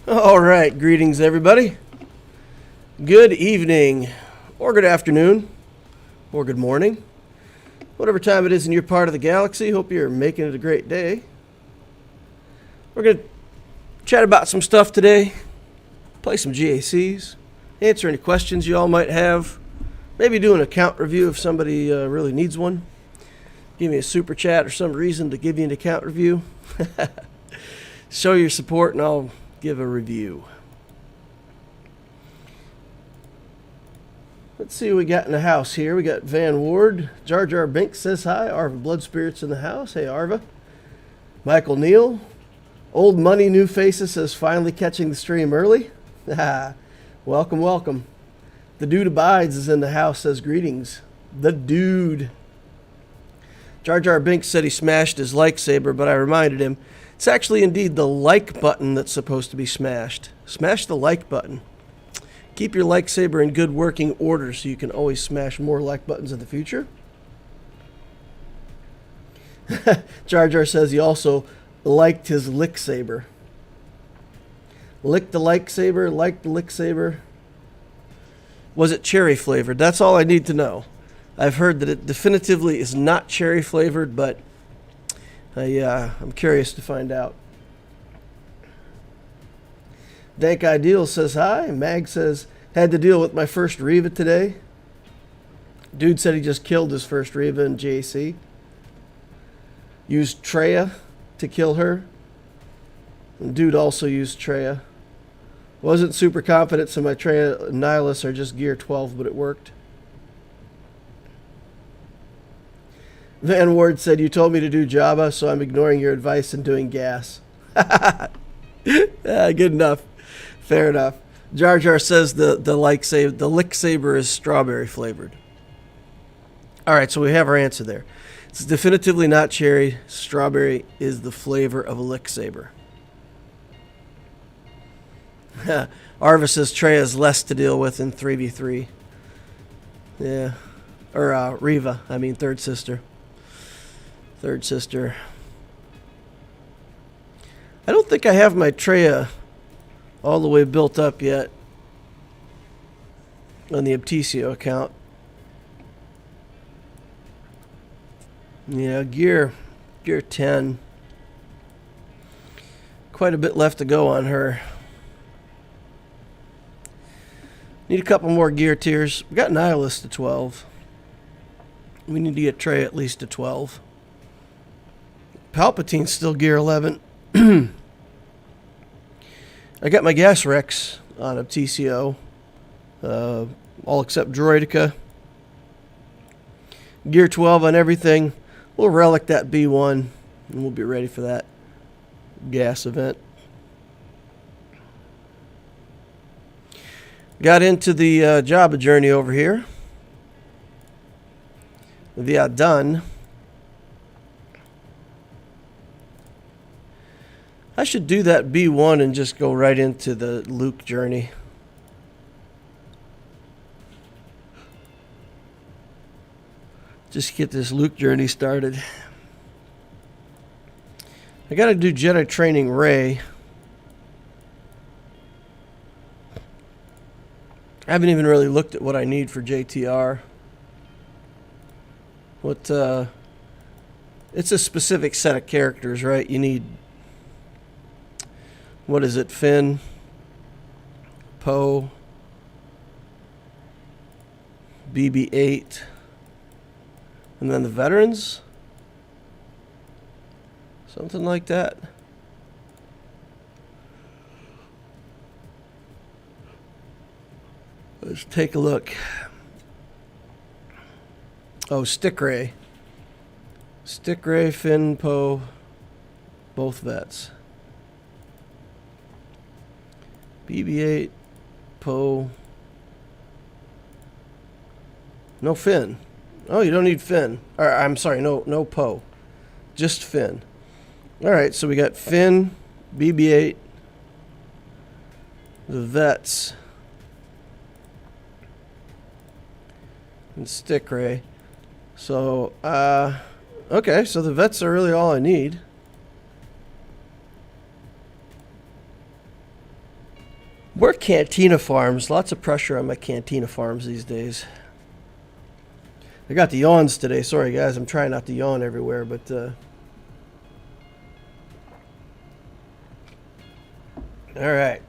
All right, greetings everybody. Good evening, or good afternoon, or good morning. Whatever time it is in your part of the galaxy, hope you're making it a great day. We're going to chat about some stuff today, play some GACs, answer any questions you all might have, maybe do an account review if somebody really needs one. Give me a super chat or some reason to give you an account review. Show your support and I'll give a review. Let's see what we got in the house here. We got Van Ward. Jar Jar Binks says hi. Arva Blood Spirits in the house. Hey, Arva. Michael Neal. Old Money New Faces says finally catching the stream early. Welcome, welcome. The Dude Abides is in the house, says greetings. The Dude. Jar Jar Binks said he smashed his lightsaber, but I reminded him it's actually indeed the like button that's supposed to be smashed. Smash the like button. Keep your lightsaber in good working order so you can always smash more like buttons in the future. Jar Jar says he also liked his lick saber. Licked the like saber, liked the lick saber. Was it cherry flavored? That's all I need to know. I've heard that it definitively is not cherry flavored, but I'm curious to find out. Dank Ideal says hi. Mag says, had to deal with my first Reva today. Dude said he just killed his first Reva in JC. Used Treya to kill her. And dude also used Treya. Wasn't super confident, so my Treya and Nihilus are just gear 12, but it worked. Van Ward said, you told me to do Jabba, so I'm ignoring your advice and doing gas. Good enough. Fair enough. Jar Jar says the lick saber is strawberry flavored. All right, so we have our answer there. It's definitively not cherry. Strawberry is the flavor of a lick saber. Arva says Treya is less to deal with in 3v3. Yeah. Or Reva, I mean third sister. Third sister. I don't think I have my Treya all the way built up yet on the Abtisio account. Yeah, gear 10. Quite a bit left to go on her. Need a couple more gear tiers. We got Nihilus to 12. We need to get Treya at least to 12. Palpatine's still gear 11. I got my gas Rex on Abtisio. All except Droidica. Gear 12 on everything. We'll relic that B1 and we'll be ready for that gas event. Got into the Jabba journey over here. Via done. I should do that B1 and just go right into the Luke journey. Just get this Luke journey started. I gotta do Jedi training Rey. I haven't even really looked at what I need for JTR. It's a specific set of characters, right? You need, what is it, Finn, Poe, BB-8, and then the veterans? Something like that. Let's take a look. Oh, Stick Ray. Stick Ray, Finn, Poe, both vets. BB-8, Poe. No Finn. Oh, you don't need Finn. Or, I'm sorry, no Poe. Just Finn. Alright, so we got Finn, BB-8, the vets, and Stick Ray. So, okay, so the vets are really all I need. We're Cantina farms. Lots of pressure on my Cantina farms these days. I got the yawns today. Sorry, guys. I'm trying not to yawn everywhere, but... all right.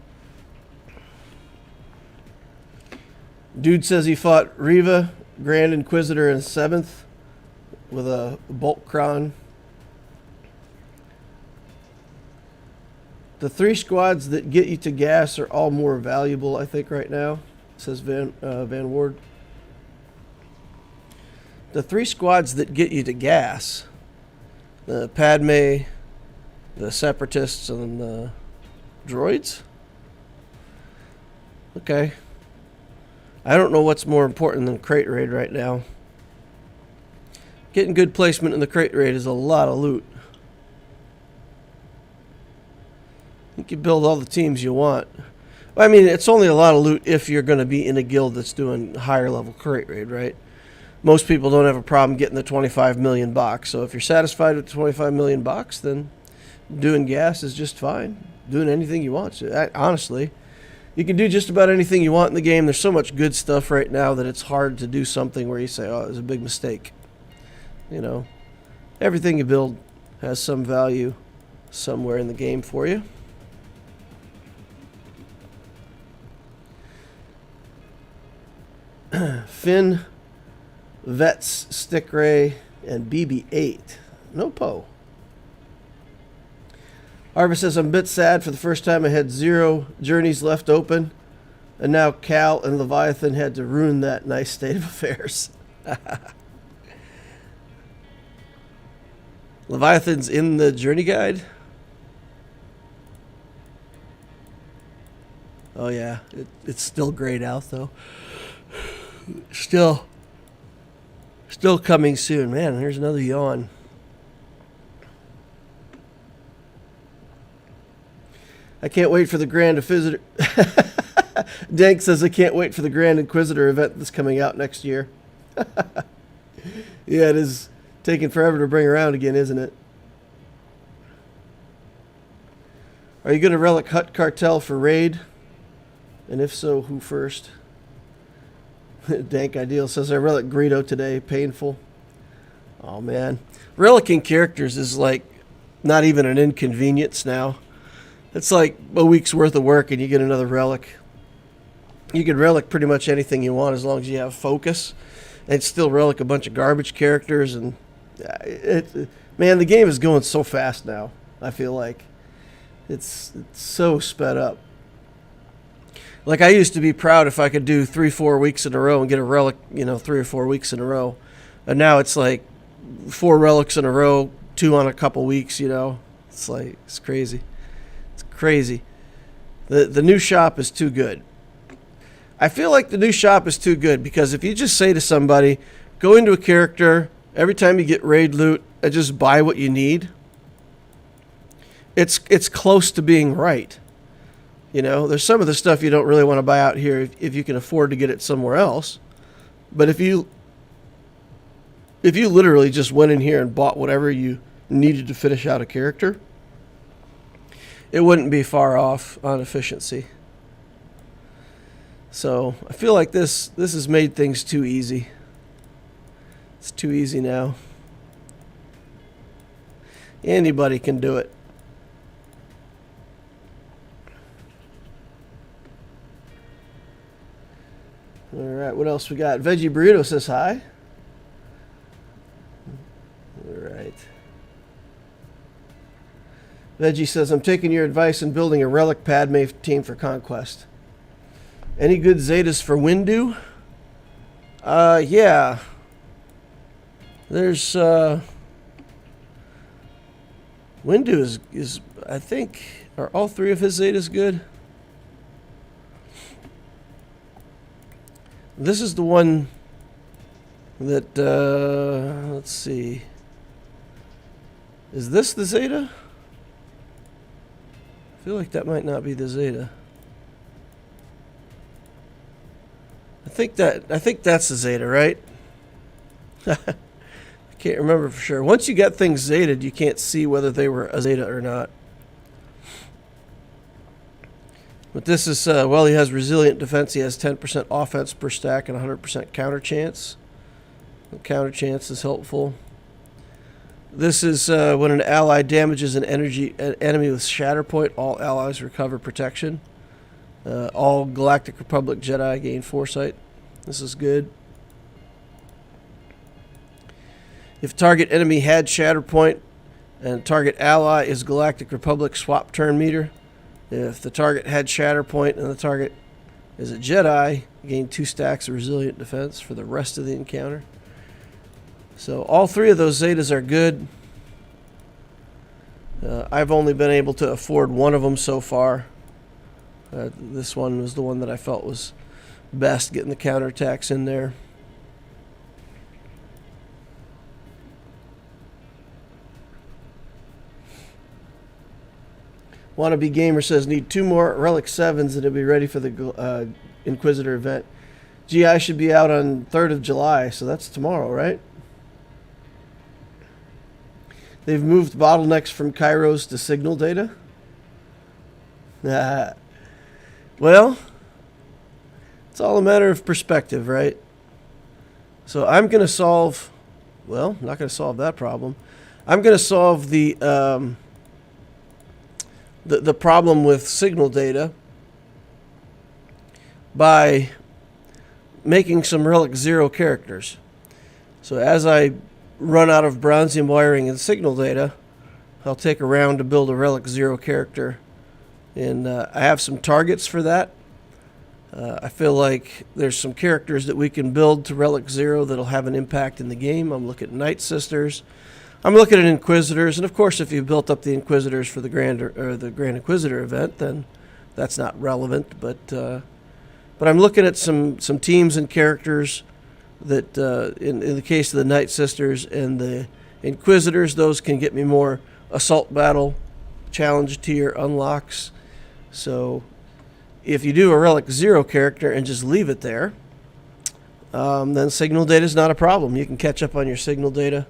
Dude says he fought Riva, Grand Inquisitor in 7th with a bolt cron. The 3 squads that get you to gas are all more valuable, I think, right now, says Van Ward. The 3 squads that get you to gas, the Padme, the Separatists, and the droids? Okay. I don't know what's more important than crate raid right now. Getting good placement in the crate raid is a lot of loot. You can build all the teams you want. I mean, it's only a lot of loot if you're going to be in a guild that's doing higher level crate raid, right? Most people don't have a problem getting the 25 million box. So if you're satisfied with the 25 million box, then doing gas is just fine. Doing anything you want. Honestly, you can do just about anything you want in the game. There's so much good stuff right now that it's hard to do something where you say, oh, it was a big mistake. You know, everything you build has some value somewhere in the game for you. Finn, Vets, Stick Ray, and BB-8. No Poe. Arva says, I'm a bit sad. For the first time I had 0 journeys left open, and now Cal and Leviathan had to ruin that nice state of affairs. Leviathan's in the journey guide? Oh yeah, it's still grayed out though. Still coming soon. Man, here's another yawn. I can't wait for the Grand Inquisitor. Dank says, I can't wait for the Grand Inquisitor event that's coming out next year. Yeah, it is taking forever to bring around again, isn't it? Are you going to relic Hut Cartel for raid? And if so, who first? Dank Ideal says, I relic Greedo today. Painful. Oh, man. Relicking characters is like not even an inconvenience now. It's like a week's worth of work and you get another relic. You can relic pretty much anything you want as long as you have focus. And still relic a bunch of garbage characters. And man, the game is going so fast now. I feel like it's so sped up. Like, I used to be proud if I could do 3-4 weeks in a row and get a relic, 3 or 4 weeks in a row. And now it's like 4 relics in a row, 2 on a couple weeks, It's like, it's crazy. It's crazy. The new shop is too good. I feel like the new shop is too good because if you just say to somebody, go into a character, every time you get raid loot, and just buy what you need, it's close to being right. There's some of the stuff you don't really want to buy out here if you can afford to get it somewhere else. But if you literally just went in here and bought whatever you needed to finish out a character, it wouldn't be far off on efficiency. So I feel like this has made things too easy. It's too easy now. Anybody can do it. All right, what else we got? Veggie Burrito says hi. All right. Veggie says, I'm taking your advice and building a relic Padme team for Conquest. Any good Zetas for Windu? Yeah. There's, Windu is, I think, are all 3 of his Zetas good? This is the one that, let's see. Is this the Zeta? I feel like that might not be the Zeta. I think that's the Zeta, right? I can't remember for sure. Once you get things Zetaed, you can't see whether they were a Zeta or not. But this is, well, he has resilient defense. He has 10% offense per stack and 100% counter chance. The counter chance is helpful. This is when an ally damages an enemy with Shatterpoint, all allies recover protection. All Galactic Republic Jedi gain foresight. This is good. If target enemy had Shatterpoint and target ally is Galactic Republic, swap turn meter. If the target had Shatterpoint and the target is a Jedi, gain 2 stacks of resilient defense for the rest of the encounter. So all 3 of those Zetas are good. I've only been able to afford one of them so far. This one was the one that I felt was best, getting the counterattacks in there. Wannabe Gamer says, need 2 more Relic 7s and it'll be ready for the Inquisitor event. GI should be out on 3rd of July, so that's tomorrow, right? They've moved bottlenecks from Kairos to signal data. Well, it's all a matter of perspective, right? So I'm going to solve, well, I'm not going to solve that problem. I'm going to solve the problem with signal data by making some Relic 0 characters. So as I run out of Bronzium wiring and signal data, I'll take a round to build a Relic 0 character. And I have some targets for that. I feel like there's some characters that we can build to Relic 0 that'll have an impact in the game. I'm looking at Night Sisters. I'm looking at Inquisitors, and of course, if you built up the Inquisitors for the Grand Inquisitor event, then that's not relevant. But I'm looking at some teams and characters that, in the case of the Night Sisters and the Inquisitors, those can get me more assault battle challenge tier unlocks. So if you do a Relic 0 character and just leave it there, then signal data is not a problem. You can catch up on your signal data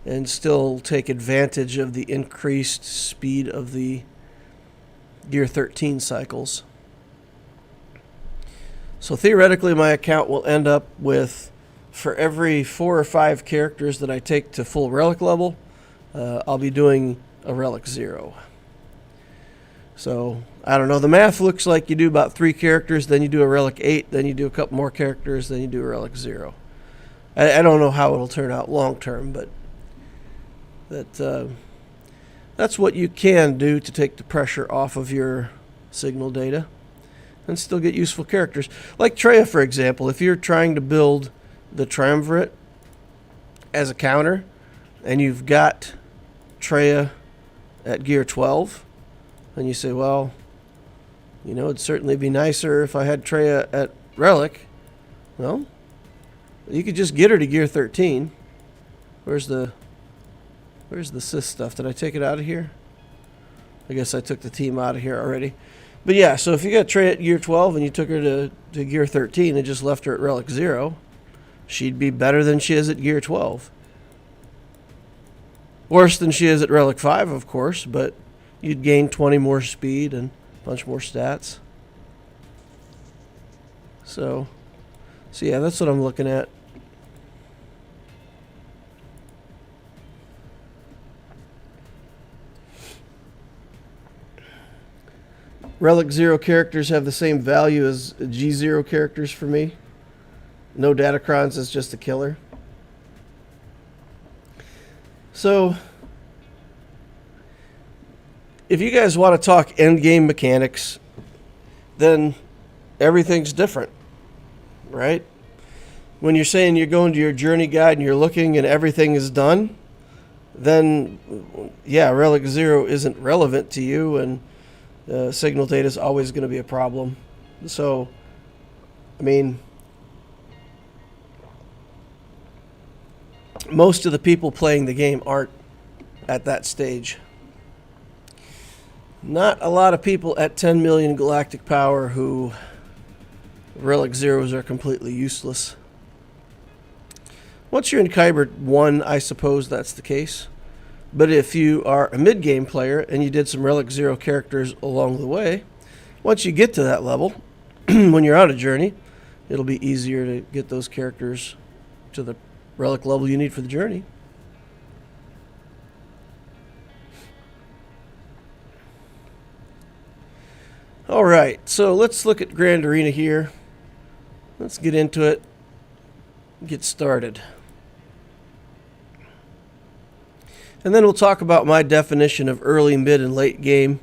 and still take advantage of the increased speed of the Gear 13 cycles. So theoretically, my account will end up with, for every 4 or 5 characters that I take to full Relic level, I'll be doing a Relic 0. So, I don't know, the math looks like you do about 3 characters, then you do a Relic 8, then you do a couple more characters, then you do a Relic 0. I don't know how it'll turn out long term, but that's what you can do to take the pressure off of your signal data and still get useful characters. Like Traya, for example, if you're trying to build the Triumvirate as a counter and you've got Traya at Gear 12, and you say, well, you know, it'd certainly be nicer if I had Traya at Relic. Well, you could just get her to Gear 13. Where's the Sith stuff? Did I take it out of here? I guess I took the team out of here already. But yeah, so if you got Trey at Gear 12 and you took her to Gear 13 and just left her at Relic 0, she'd be better than she is at Gear 12. Worse than she is at Relic 5, of course, but you'd gain 20 more speed and a bunch more stats. So yeah, that's what I'm looking at. Relic 0 characters have the same value as G0 characters for me. No Datacrons is just a killer. So, if you guys want to talk endgame mechanics, then everything's different, right? When you're saying you're going to your journey guide and you're looking and everything is done, then, yeah, Relic 0 isn't relevant to you, and signal data is always going to be a problem. So, I mean, most of the people playing the game aren't at that stage. Not a lot of people at 10 million galactic power who Relic Zeros are completely useless. Once you're in Kyber 1, I suppose that's the case. But if you are a mid-game player and you did some Relic 0 characters along the way, once you get to that level, when you're on a journey, it'll be easier to get those characters to the relic level you need for the journey. All right, so let's look at Grand Arena here. Let's get into it. Get started. And then we'll talk about my definition of early, mid, and late game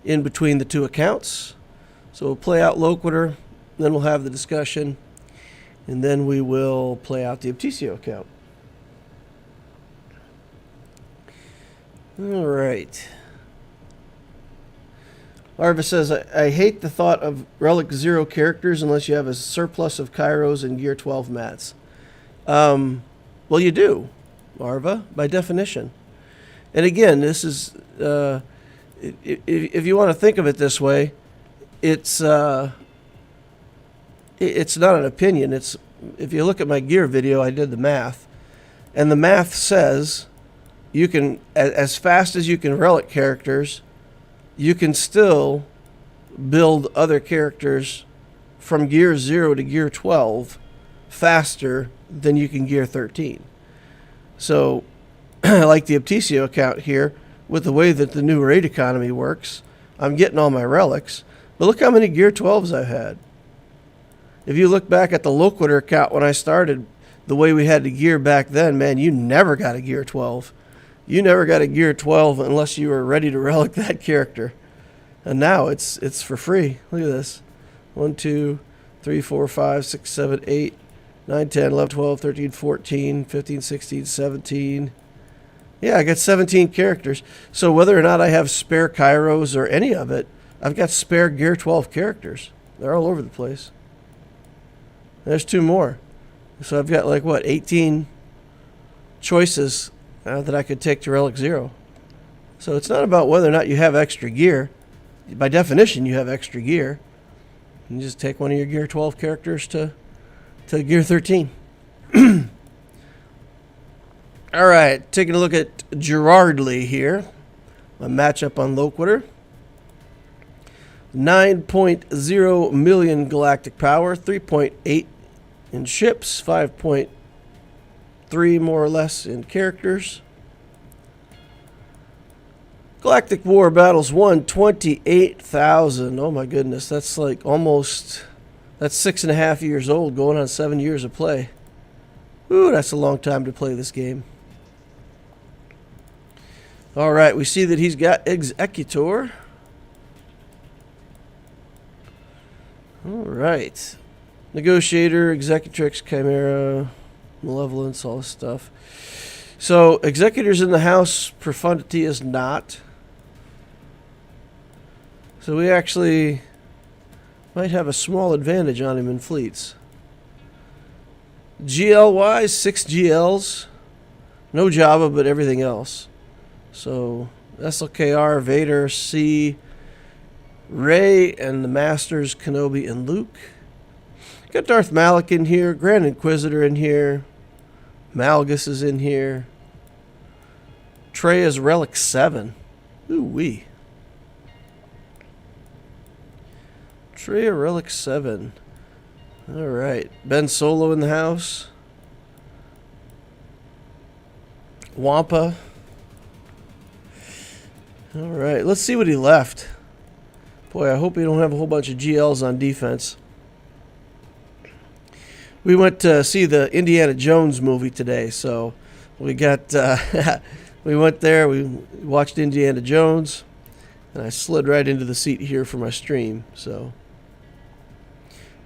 in between the two accounts. So we'll play out Loquitur, then we'll have the discussion, and then we will play out the Opticio account. All right. Arva says, I hate the thought of Relic 0 characters unless you have a surplus of Kairos and Gear 12 mats. Well, you do, Arva, by definition. And again, this is, if you want to think of it this way, it's not an opinion. It's, if you look at my gear video, I did the math. And the math says you can, as fast as you can relic characters, you can still build other characters from Gear 0 to Gear 12 faster than you can Gear 13. So, like the Opticio account here, with the way that the new raid economy works, I'm getting all my relics. But look how many Gear 12s I've had. If you look back at the Loquitur account when I started, the way we had to gear back then, man, you never got a Gear 12. You never got a Gear 12 unless you were ready to relic that character. And now it's for free. Look at this. 1, 2, 3, 4, 5, 6, 7, 8, 9, 10, 11, 12, 13, 14, 15, 16, 17. Yeah, I got 17 characters. So whether or not I have spare Kairos or any of it, I've got spare Gear 12 characters. They're all over the place. There's 2 more. So I've got like, what, 18 choices that I could take to Relic 0. So it's not about whether or not you have extra gear. By definition, you have extra gear. You just take one of your Gear 12 characters to Gear 13. All right, taking a look at Gerardly here. My matchup on Loquitur. 9.0 million galactic power, 3.8 in ships, 5.3 more or less in characters. Galactic War Battles won 28,000. Oh my goodness, that's like almost, that's 6.5 years old, going on 7 years of play. Ooh, that's a long time to play this game. All right, we see that he's got Executor. All right. Negotiator, Executrix, Chimera, Malevolence, all this stuff. So, Executor's in the house, Profundity is not. So we actually might have a small advantage on him in fleets. GL-wise, 6 GLs. No Java, but everything else. So, SLKR, Vader, C, Rey, and the Masters, Kenobi, and Luke. Got Darth Malak in here, Grand Inquisitor in here, Malgus is in here. Trey is Relic 7. Ooh-wee. Trey Relic 7. Alright. Ben Solo in the house. Wampa. Alright, let's see what he left. Boy, I hope we don't have a whole bunch of GLs on defense. We went to see the Indiana Jones movie today, so we got we went there, we watched Indiana Jones, and I slid right into the seat here for my stream, so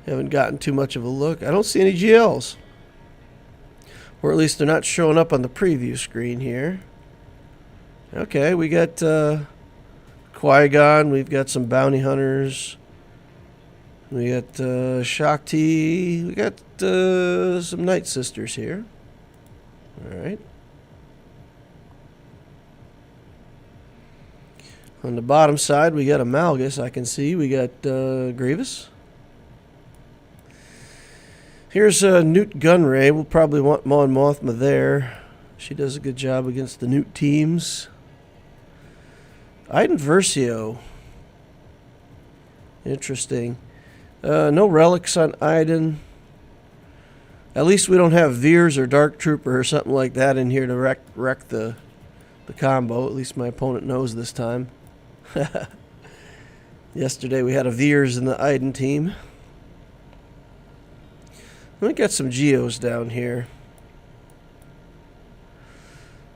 haven't gotten too much of a look. I don't see any GLs, or at least they're not showing up on the preview screen here. Okay, we got Qui-Gon, we've got some bounty hunters, we got Shakti, we got some Night Sisters here. Alright. On the bottom side, we got a Malgus, I can see. We got Grievous. Here's Newt Gunray. We'll probably want Mon Mothma there. She does a good job against the Newt teams. Iden Versio. Interesting. No relics on Iden. At least we don't have Veers or Dark Trooper or something like that in here to wreck the combo. At least my opponent knows this time. Yesterday we had a Veers in the Iden team. Let me get some Geos down here.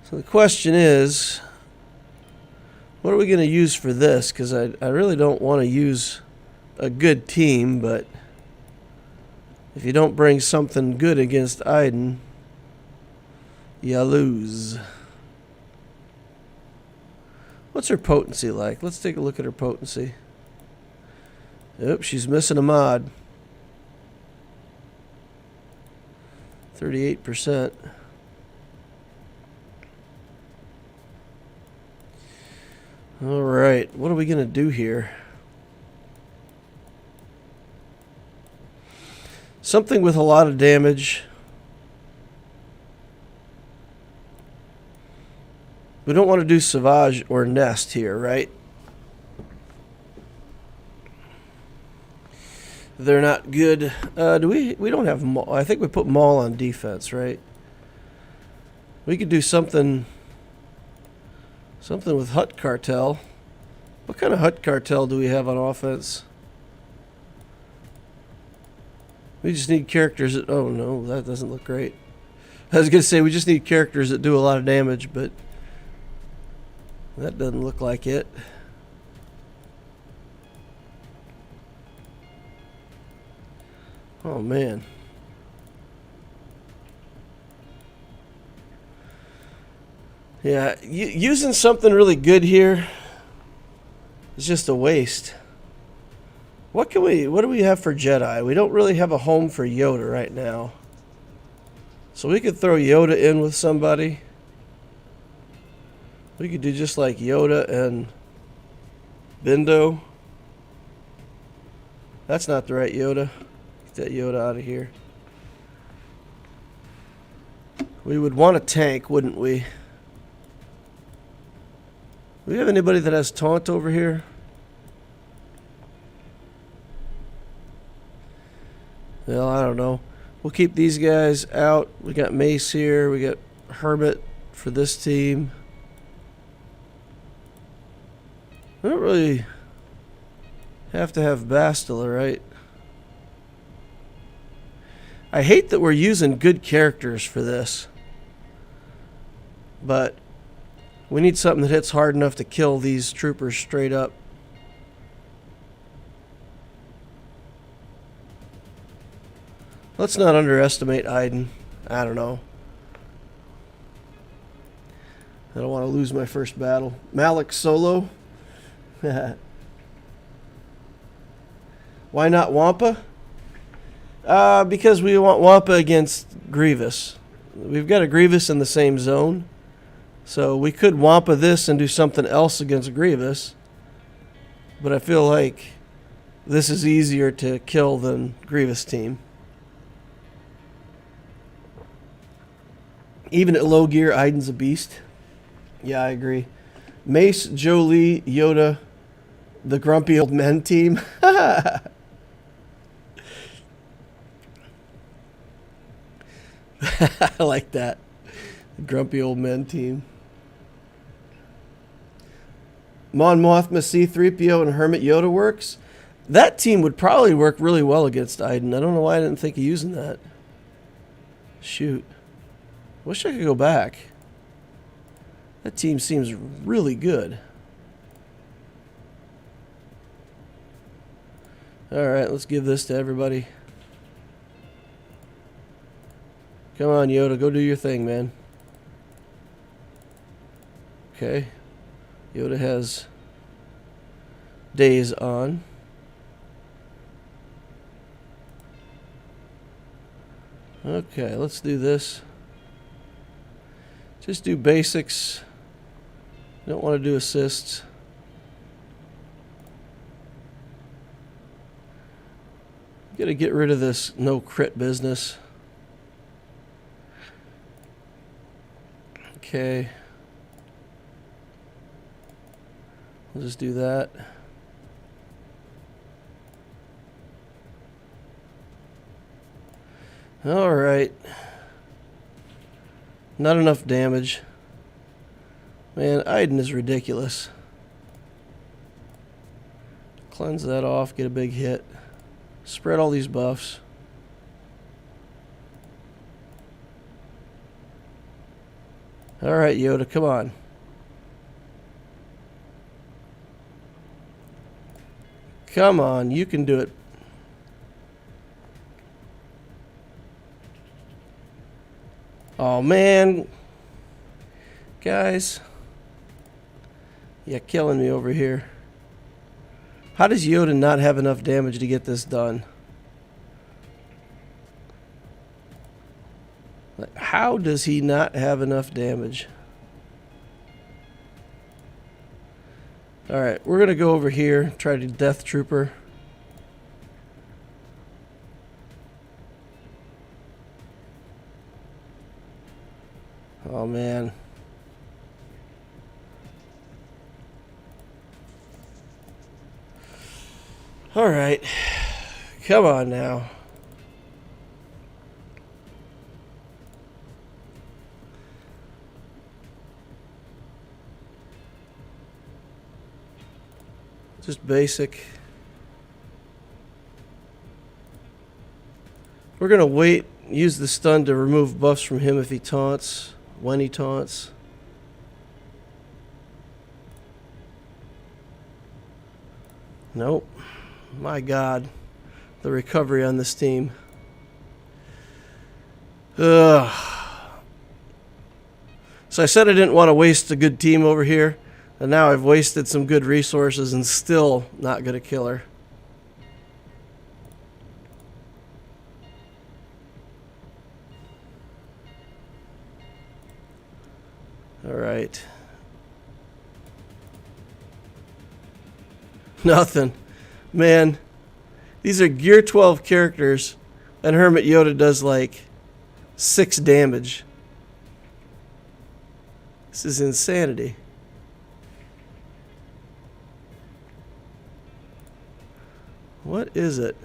So the question is, what are we going to use for this? Because I really don't want to use a good team, but if you don't bring something good against Iden, you lose. What's her potency like? Let's take a look at her potency. Oops, she's missing a mod. 38%. All right, what are we going to do here? Something with a lot of damage. We don't want to do Savage or Nest here, right? They're not good. Do we don't have Maul. I think we put Maul on defense, right? We could do something with Hut Cartel. What kind of Hut Cartel do we have on offense? We just need characters that... Oh, no, that doesn't look great. I was going to say, we just need characters that do a lot of damage, but that doesn't look like it. Oh, man. Yeah, using something really good here is just a waste. What do we have for Jedi? We don't really have a home for Yoda right now. So we could throw Yoda in with somebody. We could do just like Yoda and Bindo. That's not the right Yoda. Get that Yoda out of here. We would want a tank, wouldn't we? Do we have anybody that has taunt over here? Well, I don't know. We'll keep these guys out. We got Mace here. We got Hermit for this team. We don't really have to have Bastila, right? I hate that we're using good characters for this. But we need something that hits hard enough to kill these troopers straight up. Let's not underestimate Iden. I don't know. I don't want to lose my first battle. Malik solo. Why not Wampa? Because we want Wampa against Grievous. We've got a Grievous in the same zone. So we could Wampa this and do something else against Grievous. But I feel like this is easier to kill than Grievous team. Even at low gear, Iden's a beast. Yeah, I agree. Mace, Jolie, Yoda, the grumpy old men team. I like that. The grumpy old men team. Mon Mothma, C-3PO, and Hermit Yoda works. That team would probably work really well against Iden. I don't know why I didn't think of using that. Shoot. Wish I could go back. That team seems really good. Alright, let's give this to everybody. Come on, Yoda, go do your thing, man. Okay. Yoda has days on. Okay, let's do this. Just do basics. Don't want to do assists. Gotta get rid of this no crit business. Okay. We'll just do that. Alright. Not enough damage. Man, Iden is ridiculous. Cleanse that off, get a big hit. Spread all these buffs. Alright, Yoda, come on. Come on, you can do it. Oh, man. Guys. You're killing me over here. How does Yoda not have enough damage to get this done? Like, how does he not have enough damage? Alright, we're going to go over here, try to Death Trooper. Oh, man. Alright. Come on now. Just basic. We're going to wait, use the stun to remove buffs from him if he taunts, when he taunts. Nope. My God. The recovery on this team. Ugh. So I said I didn't want to waste a good team over here. And now I've wasted some good resources and still not going to kill her. Alright. Nothing. Man, these are Gear 12 characters, and Hermit Yoda does like 6 damage. This is insanity. What is it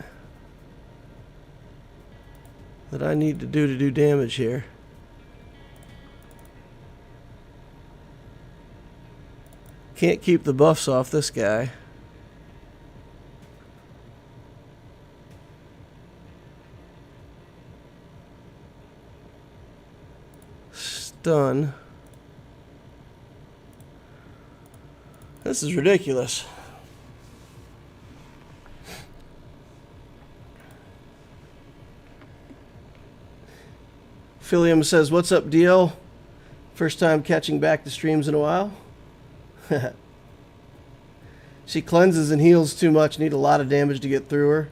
that I need to do damage here? Can't keep the buffs off this guy. Stun. This is ridiculous. Philium says, "What's up, DL? First time catching back the streams in a while." She cleanses and heals too much. Need a lot of damage to get through her.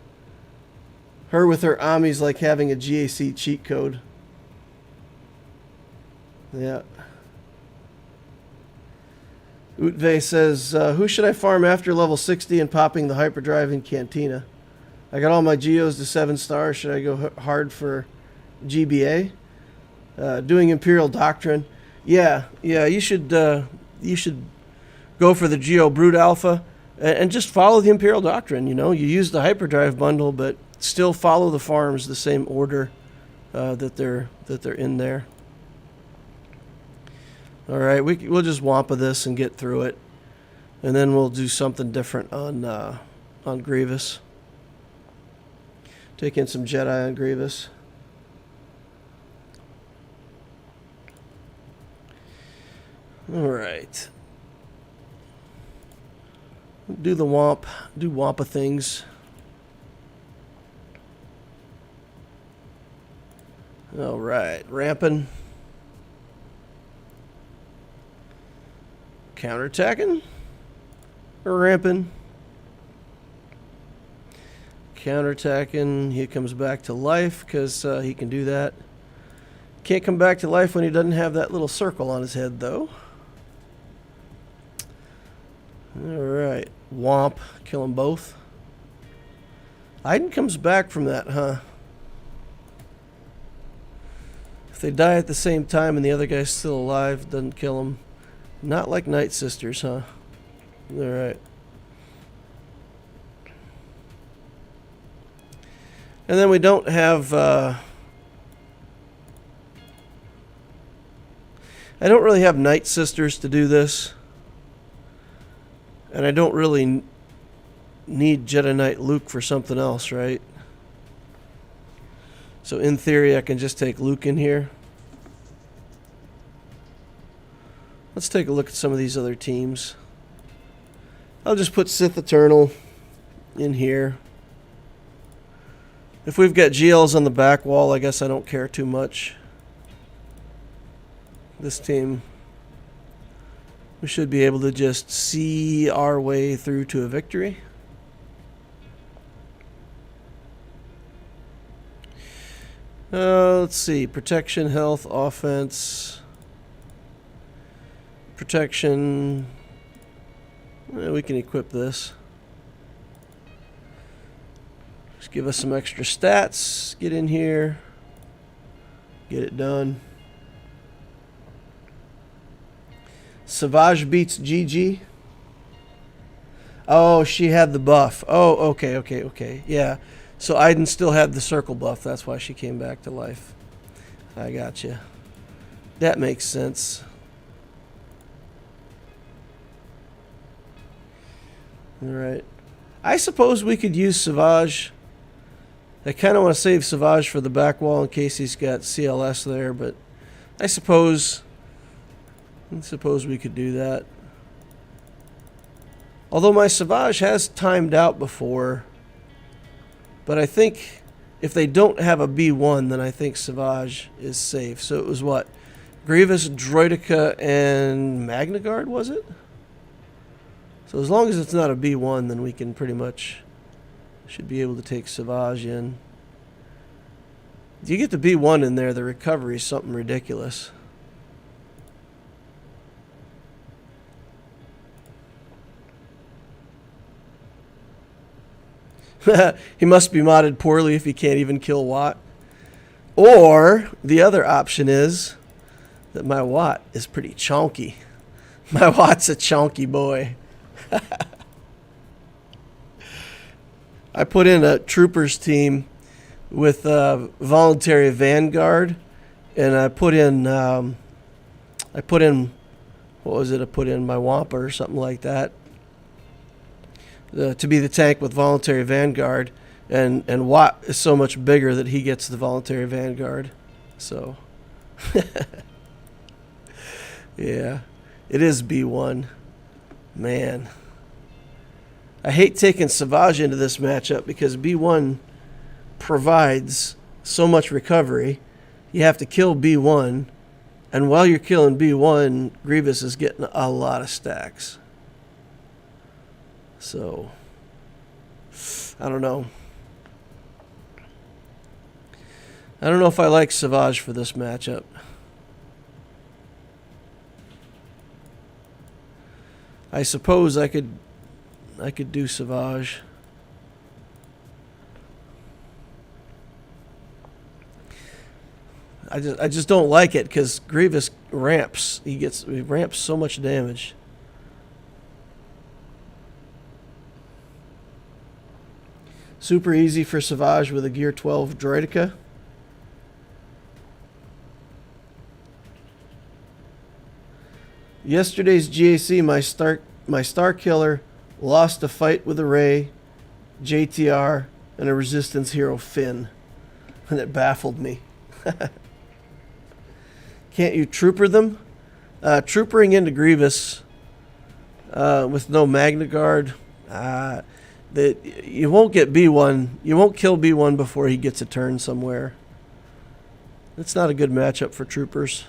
Her with her Ami's like having a GAC cheat code. Yeah. Utve says, who should I farm after level 60 and popping the hyperdrive in Cantina? I got all my Geos to 7 stars. Should I go hard for GBA? Doing Imperial Doctrine. Yeah, you should go for the Geo Brute Alpha and just follow the Imperial Doctrine. You know, you use the hyperdrive bundle, but still follow the farms the same order that they're in there. All right, we'll just Wampa this and get through it, and then we'll do something different on Grievous. Take in some Jedi on Grievous. All right. Do the do Wampa things. All right, ramping. Counterattacking or ramping? Counterattacking. He comes back to life because he can do that. Can't come back to life when he doesn't have that little circle on his head, though. Alright. Womp. Kill them both. Iden comes back from that, huh? If they die at the same time and the other guy's still alive, doesn't kill him. Not like Night Sisters, huh? Alright. And then we don't have I don't really have Night Sisters to do this. And I don't really need Jedi Knight Luke for something else, right? So in theory, I can just take Luke in here. Let's take a look at some of these other teams. I'll just put Sith Eternal in here. If we've got GLs on the back wall, I guess I don't care too much. This team, we should be able to just see our way through to a victory. Let's see. Protection, health, offense. Protection. We can equip this. Just give us some extra stats. Get in here. Get it done. Savage beats GG. Oh, she had the buff. Oh, okay. Yeah. So Iden still had the circle buff. That's why she came back to life. I gotcha. That makes sense. Alright. I suppose we could use Savage. I kind of want to save Savage for the back wall in case he's got CLS there, but I suppose we could do that. Although my Savage has timed out before, but I think if they don't have a B1, then I think Savage is safe. So it was what? Grievous, Droideka, and Magna Guard, was it? So as long as it's not a B1, then we can pretty much should be able to take Savage in. If you get the B1 in there, the recovery is something ridiculous. He must be modded poorly if he can't even kill Watt. Or the other option is that my Watt is pretty chonky. My Watt's a chonky boy. I put in a troopers team with voluntary vanguard, and I put in what was it? I put in my Wampa or something like that. To be the tank with voluntary vanguard, and Watt is so much bigger that he gets the voluntary vanguard. So yeah, it is B1. Man, I hate taking Savage into this matchup because B1 provides so much recovery. You have to kill B1, and while you're killing B1, Grievous is getting a lot of stacks. So, I don't know. I don't know if I like Savage for this matchup. I suppose I could do Savage. I just don't like it because Grievous ramps. He ramps so much damage. Super easy for Savage with a Gear 12 Droideka. Yesterday's GAC, my Star Killer lost a fight with a Rey, JTR, and a Resistance hero Finn. And it baffled me. Can't you trooper them? Troopering into Grievous with no Magna Guard. That you won't get B1. You won't kill B1 before he gets a turn somewhere. That's not a good matchup for troopers.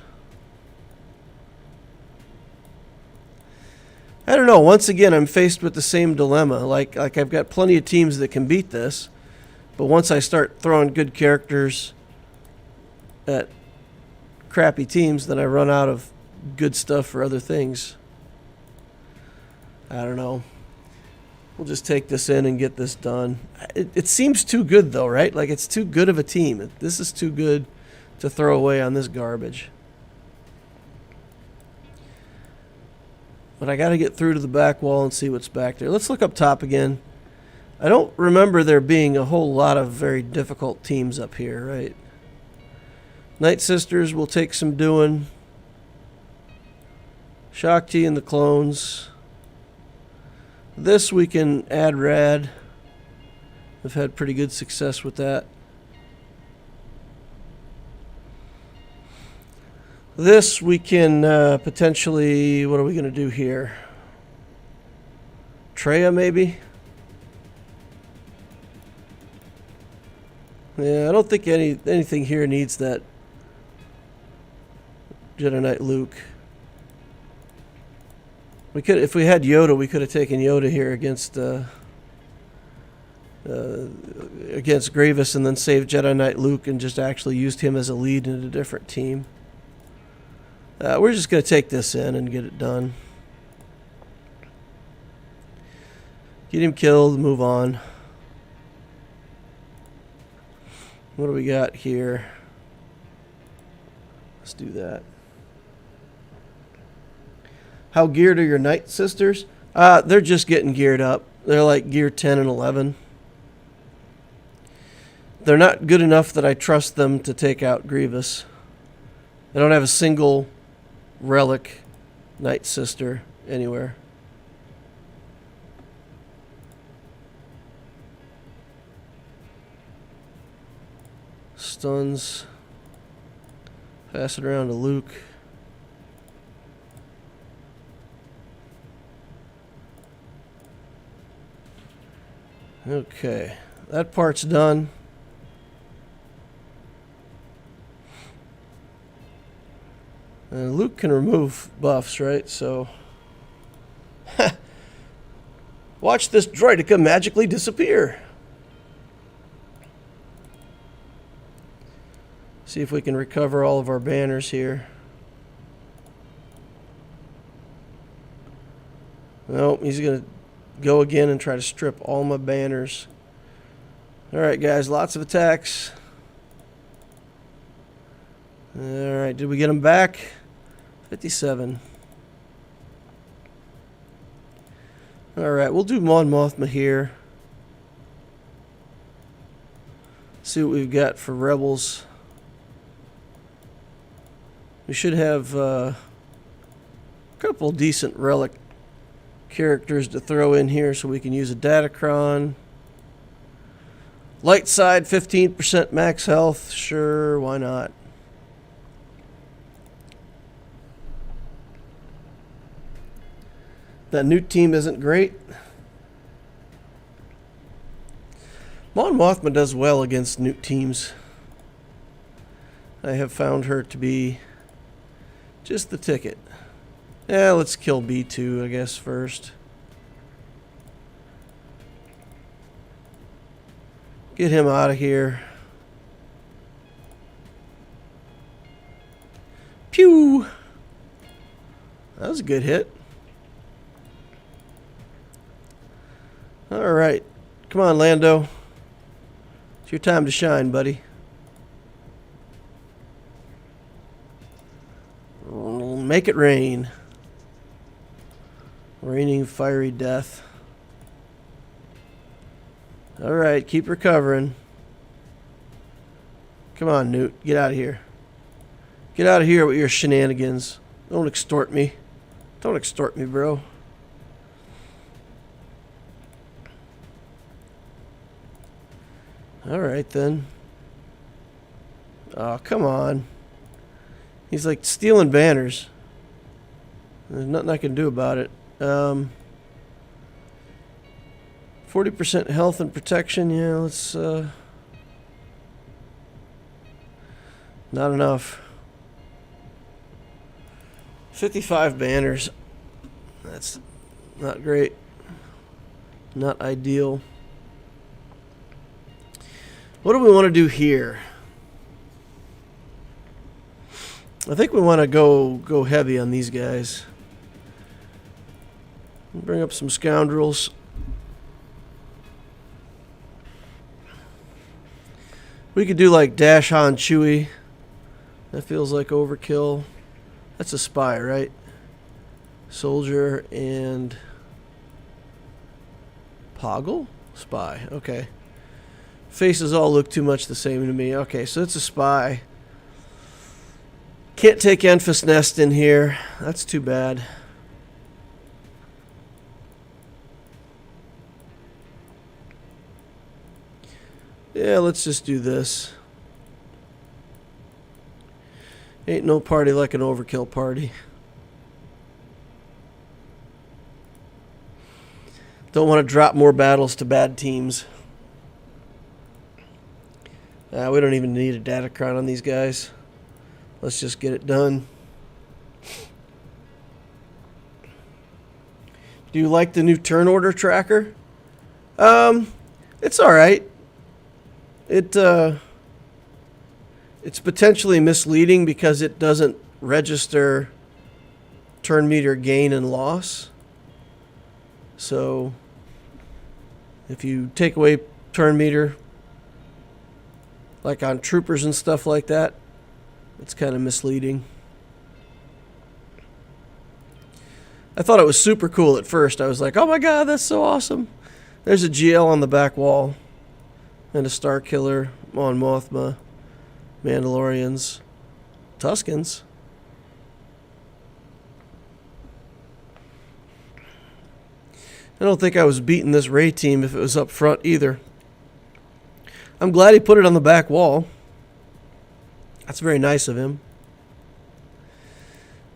I don't know. Once again, I'm faced with the same dilemma. Like I've got plenty of teams that can beat this, but once I start throwing good characters at crappy teams, then I run out of good stuff for other things. I don't know. We'll just take this in and get this done. It seems too good, though, right? Like, it's too good of a team. This is too good to throw away on this garbage. But I got to get through to the back wall and see what's back there. Let's look up top again. I don't remember there being a whole lot of very difficult teams up here, right? Night Sisters will take some doing. Shakti and the clones. This we can add rad. I've had pretty good success with that. This we can potentially, what are we going to do here? Treya maybe? Yeah, I don't think anything here needs that Jedi Knight Luke. We could, if we had Yoda, we could have taken Yoda here against Grievous and then saved Jedi Knight Luke and just actually used him as a lead in a different team. We're just going to take this in and get it done. Get him killed, move on. What do we got here? Let's do that. How geared are your Night Sisters? They're just getting geared up. They're like gear 10 and 11. They're not good enough that I trust them to take out Grievous. They don't have a single relic Night Sister anywhere. Stuns. Pass it around to Luke. Okay, that part's done. Luke can remove buffs, right? So, watch this droideka magically disappear. See if we can recover all of our banners here. Nope, he's going to go again and try to strip all my banners. Alright, guys, lots of attacks. Alright, did we get them back? 57. Alright, we'll do Mon Mothma here. See what we've got for rebels. We should have a couple decent relic characters to throw in here so we can use a Datacron. Light side, 15% max health. Sure, why not? That new team isn't great. Mon Mothma does well against new teams. I have found her to be just the ticket. Yeah, let's kill B2, I guess, first. Get him out of here. Pew! That was a good hit. Alright. Come on, Lando. It's your time to shine, buddy. Make it rain. Raining fiery death. Alright, keep recovering. Come on, Newt. Get out of here. Get out of here with your shenanigans. Don't extort me. Don't extort me, bro. Alright, then. Oh, come on. He's like stealing banners. There's nothing I can do about it. 40% health and protection. Yeah, let's... not enough. 55 banners. That's not great. Not ideal. What do we want to do here? I think we want to go heavy on these guys. Bring up some scoundrels. We could do like Dash Han Chewie. That feels like overkill. That's a spy, right? Soldier and Poggle? Spy, okay. Faces all look too much the same to me. Okay, so it's a spy. Can't take Enfys Nest in here. That's too bad. Yeah, let's just do this. Ain't no party like an overkill party. Don't want to drop more battles to bad teams. We don't even need a Datacron on these guys. Let's just get it done. Do you like the new turn order tracker? It's all right. It's potentially misleading because it doesn't register turn meter gain and loss. So if you take away turn meter, like on troopers and stuff like that, it's kind of misleading. I thought it was super cool at first. I was like, oh my god, that's so awesome. There's a GL on the back wall. And a Star Killer, Mon Mothma, Mandalorians, Tuskens. I don't think I was beating this Ray team if it was up front either. I'm glad he put it on the back wall. That's very nice of him.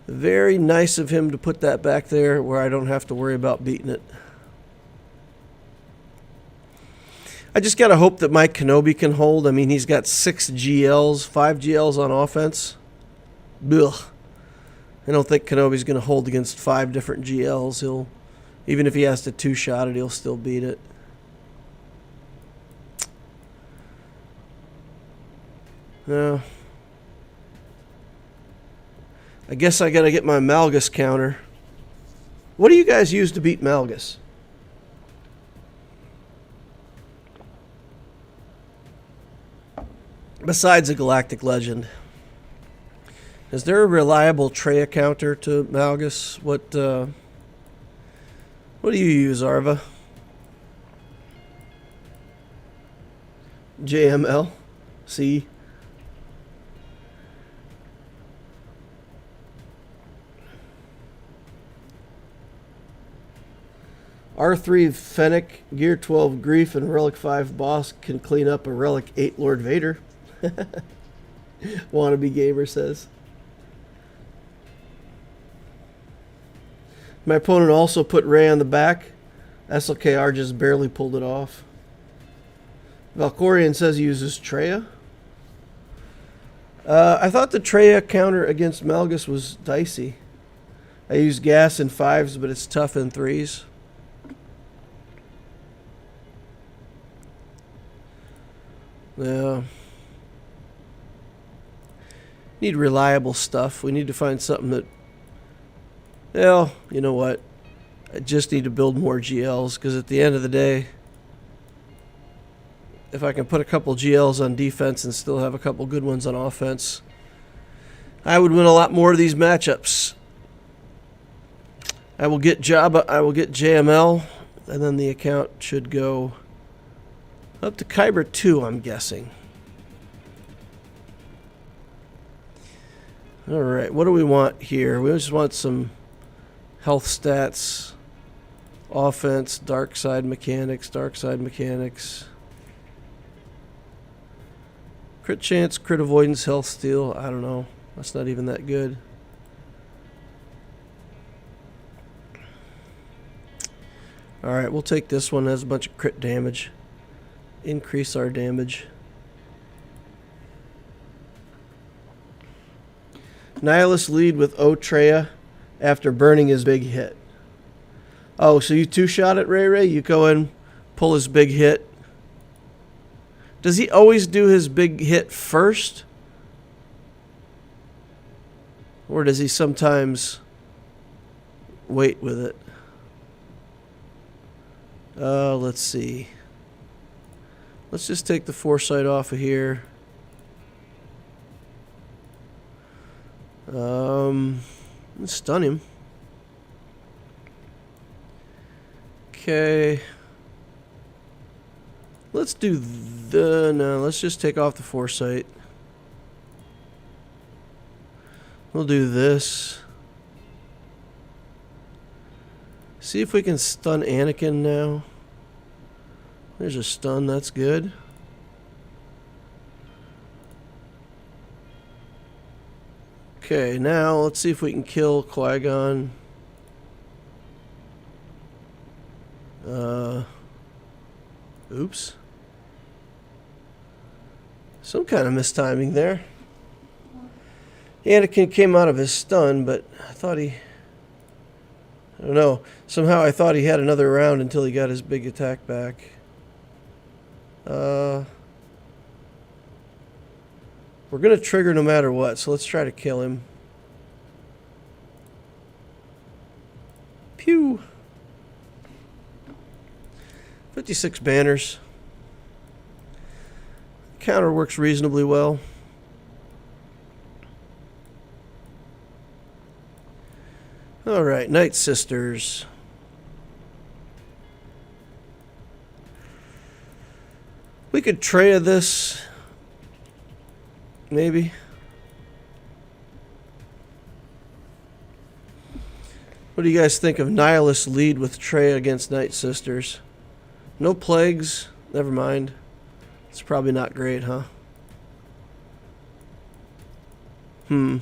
Very nice of him to put that back there where I don't have to worry about beating it. I just got to hope that Mike Kenobi can hold. I mean, he's got 6 GLs, 5 GLs on offense. Ugh. I don't think Kenobi's going to hold against 5 different GLs. Even if he has to 2-shot it, he'll still beat it. No. I guess I got to get my Malgus counter. What do you guys use to beat Malgus? Besides a Galactic Legend. Is there a reliable Traya counter to Malgus? What do you use, Arva? JML? C? R3 Fennec, Gear 12 Grief, and Relic 5 Boss can clean up a Relic 8 Lord Vader. Wannabe Gamer says. My opponent also put Ray on the back. SLKR just barely pulled it off. Valkorian says he uses Traya. I thought the Traya counter against Malgus was dicey. I use gas in 5s, but it's tough in 3s. Yeah. Need reliable stuff. We need to find something that... Well, you know what? I just need to build more GLs, because at the end of the day, if I can put a couple GLs on defense and still have a couple good ones on offense, I would win a lot more of these matchups. I will get Jabba, I will get JML, and then the account should go up to Kyber 2, I'm guessing. Alright, what do we want here? We just want some health stats, offense, dark side mechanics, crit chance, crit avoidance, health steal. I don't know. That's not even that good. Alright, we'll take this one. It has a bunch of crit damage. Increase our damage. Nihilus lead with Otreya after burning his big hit. Oh, so you 2-shot it, Ray? You go in, pull his big hit. Does he always do his big hit first? Or does he sometimes wait with it? Let's see. Let's just take the foresight off of here. Let's stun him. Okay. Let's do no, let's just take off the foresight. We'll do this. See if we can stun Anakin now. There's a stun, that's good. Okay, now let's see if we can kill Qui-Gon. Oops. Some kind of mistiming there. Anakin came out of his stun, but I thought I don't know. Somehow I thought he had another round until he got his big attack back. We're going to trigger no matter what, so let's try to kill him. Pew! 56 banners. Counter works reasonably well. Alright, Night Sisters. We could Treya this. Maybe. What do you guys think of Nihilist lead with Treya against Night Sisters? No plagues. Never mind. It's probably not great, huh? We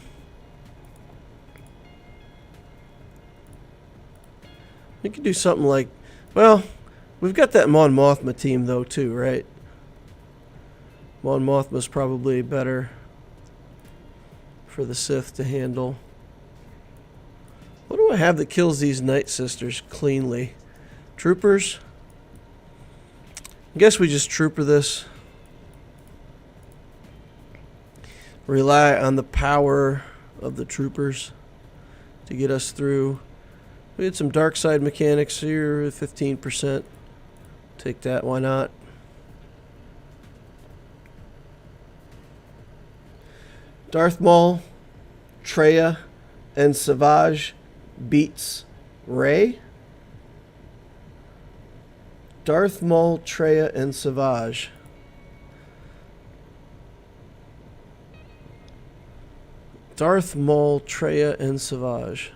could do something like... Well, we've got that Mon Mothma team, though, too, right? Mon Mothma's probably better for the Sith to handle. What do I have that kills these Night Sisters cleanly? Troopers? I guess we just trooper this. Rely on the power of the troopers to get us through. We had some dark side mechanics here, 15%. Take that, why not? Darth Maul, Treya, and Savage beats Rey. Darth Maul, Treya, and Savage. Darth Maul, Treya, and Savage.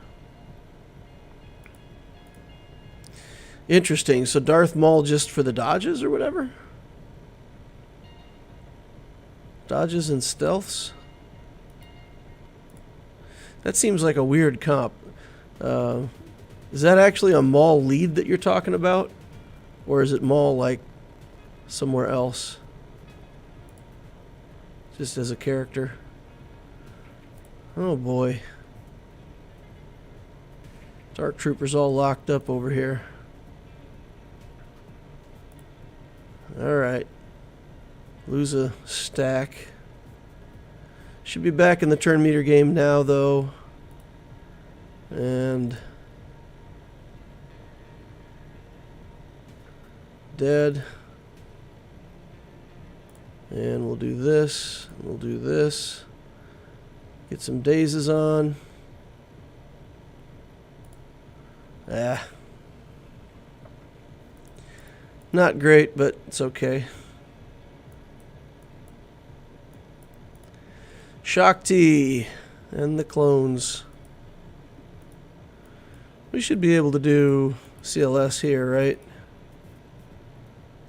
Interesting. So Darth Maul just for the dodges or whatever? Dodges and stealths? That seems like a weird comp. Is that actually a Maul lead that you're talking about? Or is it Maul like somewhere else? Just as a character? Oh boy. Dark Troopers all locked up over here. Alright. Lose a stack. Should be back in the turn meter game now, though. And... dead. And we'll do this. We'll do this. Get some dazes on. Ah. Not great, but it's okay. Shakti and the clones. We should be able to do CLS here, right?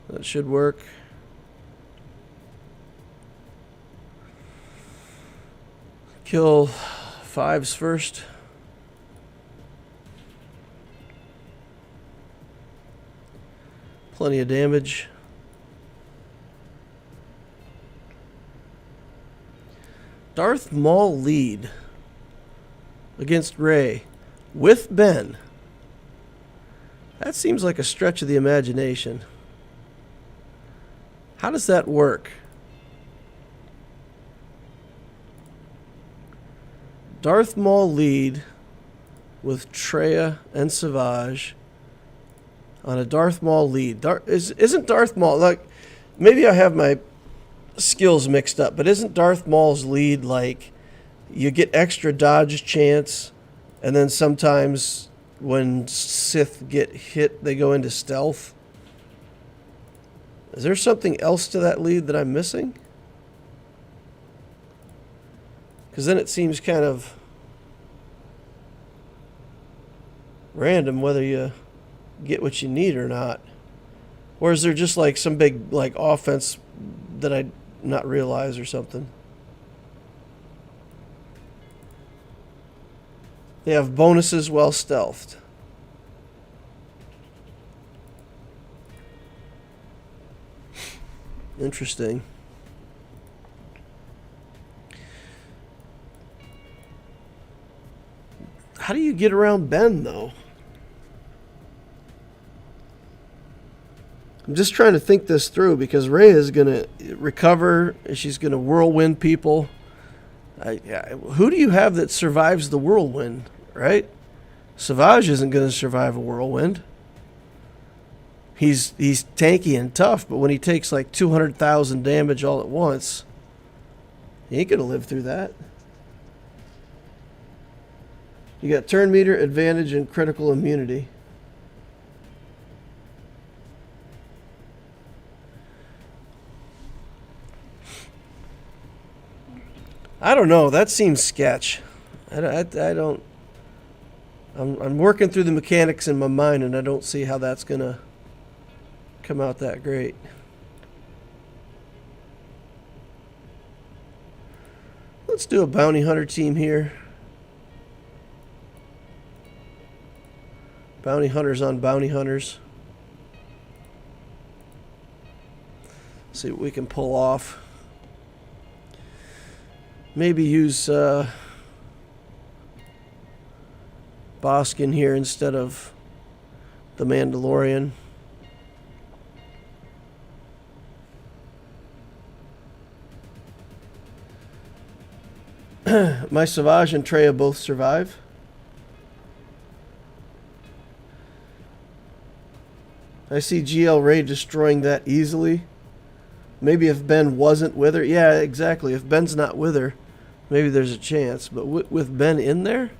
That should work. Kill 5s first. Plenty of damage. Darth Maul lead against Rey with Ben. That seems like a stretch of the imagination. How does that work? Darth Maul lead with Treya and Savage on a Darth Maul lead. Isn't Darth Maul, like, maybe I have my skills mixed up, but isn't Darth Maul's lead like you get extra dodge chance, and then sometimes when Sith get hit, they go into stealth? Is there something else to that lead that I'm missing? Because then it seems kind of random whether you get what you need or not. Or is there just like some big like offense that I not realize or something? They have bonuses while stealthed. Interesting. How do you get around Ben, though? I'm just trying to think this through because Rhea is going to recover. She's going to whirlwind people. Who do you have that survives the whirlwind, right? Savage isn't going to survive a whirlwind. He's tanky and tough, but when he takes like 200,000 damage all at once, he ain't going to live through that. You got turn meter, advantage, and critical immunity. I don't know. That seems sketch. I don't... I'm working through the mechanics in my mind, and I don't see how that's going to come out that great. Let's do a bounty hunter team here. Bounty hunters on bounty hunters. See what we can pull off. Maybe use Boskin here instead of the Mandalorian. My Savage and Treya both survive. I see GL Ray destroying that easily. Maybe if Ben wasn't with her. Yeah, exactly. If Ben's not with her, maybe there's a chance. But with Ben in there,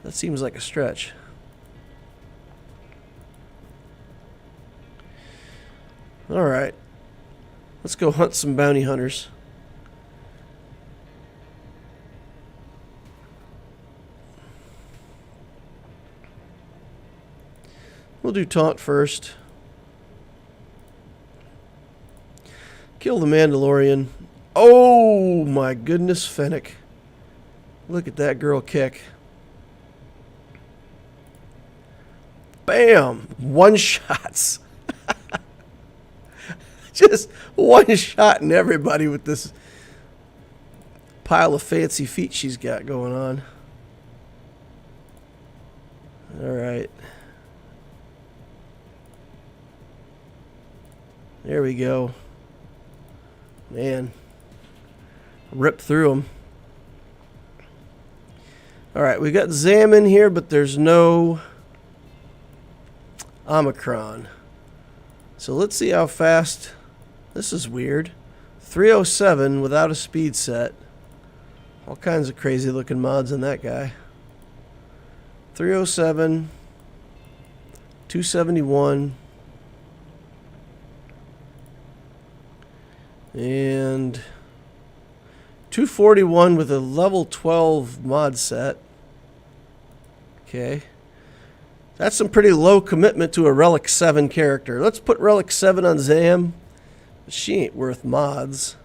that seems like a stretch. All right. Let's go hunt some bounty hunters. We'll do taunt first. Kill the Mandalorian. Oh my goodness, Fennec. Look at that girl kick. Bam! One shots. Just one shot in everybody with this pile of fancy feet she's got going on. All right. There we go. Man. Rip through them. Alright, we got Zam in here, but there's no Omicron. So let's see how fast... This is weird. 307 without a speed set. All kinds of crazy looking mods in that guy. 307. 271. And 241 with a level 12 mod set. Okay. That's some pretty low commitment to a Relic 7 character. Let's put Relic 7 on Zam. She ain't worth mods.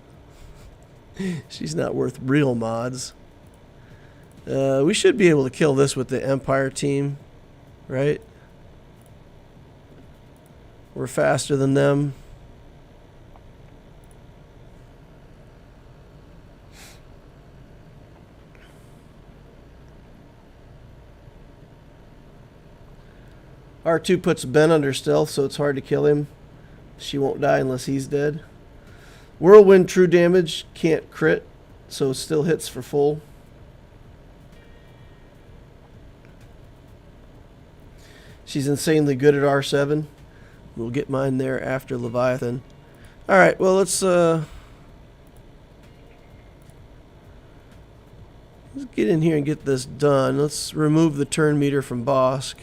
She's not worth real mods. We should be able to kill this with the Empire team, right? We're faster than them. R2 puts Ben under stealth, so it's hard to kill him. She won't die unless he's dead. Whirlwind true damage, can't crit, so it still hits for full. She's insanely good at R7. We'll get mine there after Leviathan. Alright, well let's get in here and get this done. Let's remove the turn meter from Bosk.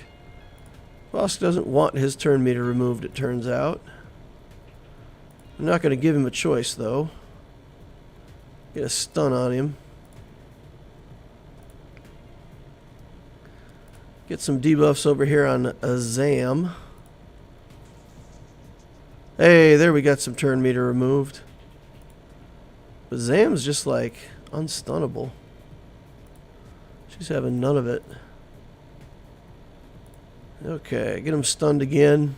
Bosk doesn't want his turn meter removed, it turns out. I'm not going to give him a choice, though. Get a stun on him. Get some debuffs over here on Azam. Hey, there we got some turn meter removed. But Zam's just like unstunnable. She's having none of it. Okay, get him stunned again.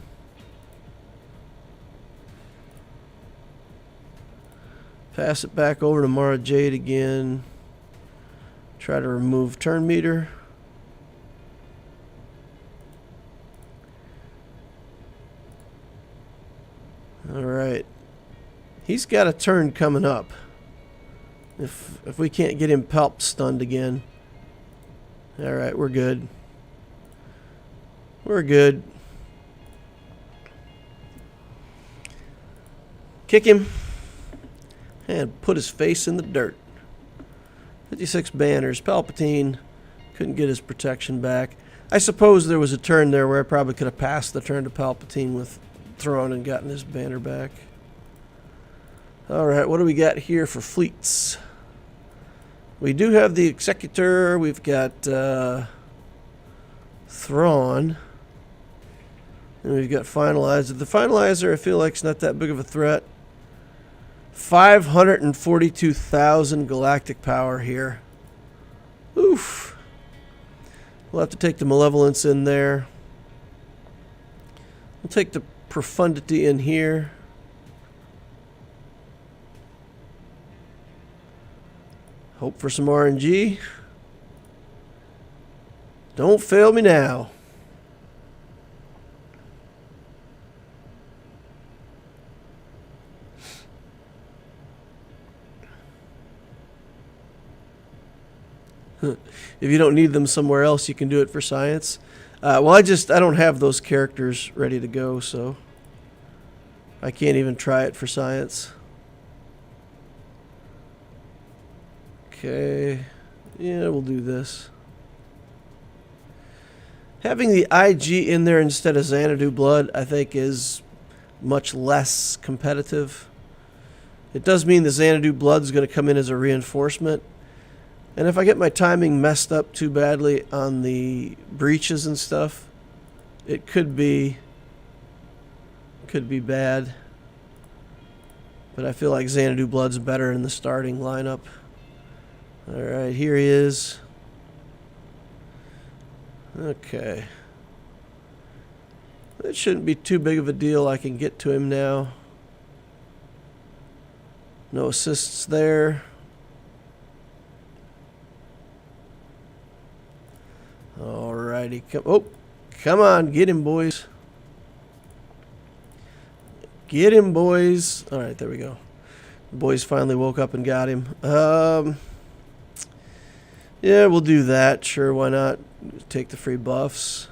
Pass it back over to Mara Jade again. Try to remove turn meter. Alright. He's got a turn coming up. If we can't get him Palp stunned again. Alright, we're good. We're good. Kick him. And put his face in the dirt. 56 banners. Palpatine couldn't get his protection back. I suppose there was a turn there where I probably could have passed the turn to Palpatine with Thrawn and gotten his banner back. Alright, what do we got here for fleets? We do have the Executor. We've got Thrawn. And we've got Finalizer. The Finalizer I feel like is not that big of a threat. 542,000 galactic power here. Oof. We'll have to take the Malevolence in there. We'll take the Profundity in here. Hope for some RNG. Don't fail me now. If you don't need them somewhere else, you can do it for science. Well, I don't have those characters ready to go, so I can't even try it for science. Okay, yeah, we'll do this. Having the IG in there instead of Xanadu Blood, I think, is much less competitive. It does mean the Xanadu Blood is going to come in as a reinforcement. And if I get my timing messed up too badly on the breaches and stuff, it could be bad. But I feel like Xanadu Blood's better in the starting lineup. Alright, here he is. Okay. That shouldn't be too big of a deal. I can get to him now. No assists there. Alrighty, come on, get him, boys. Get him, boys. Alright, there we go. The boys finally woke up and got him. Yeah, we'll do that. Sure, why not? Take the free buffs.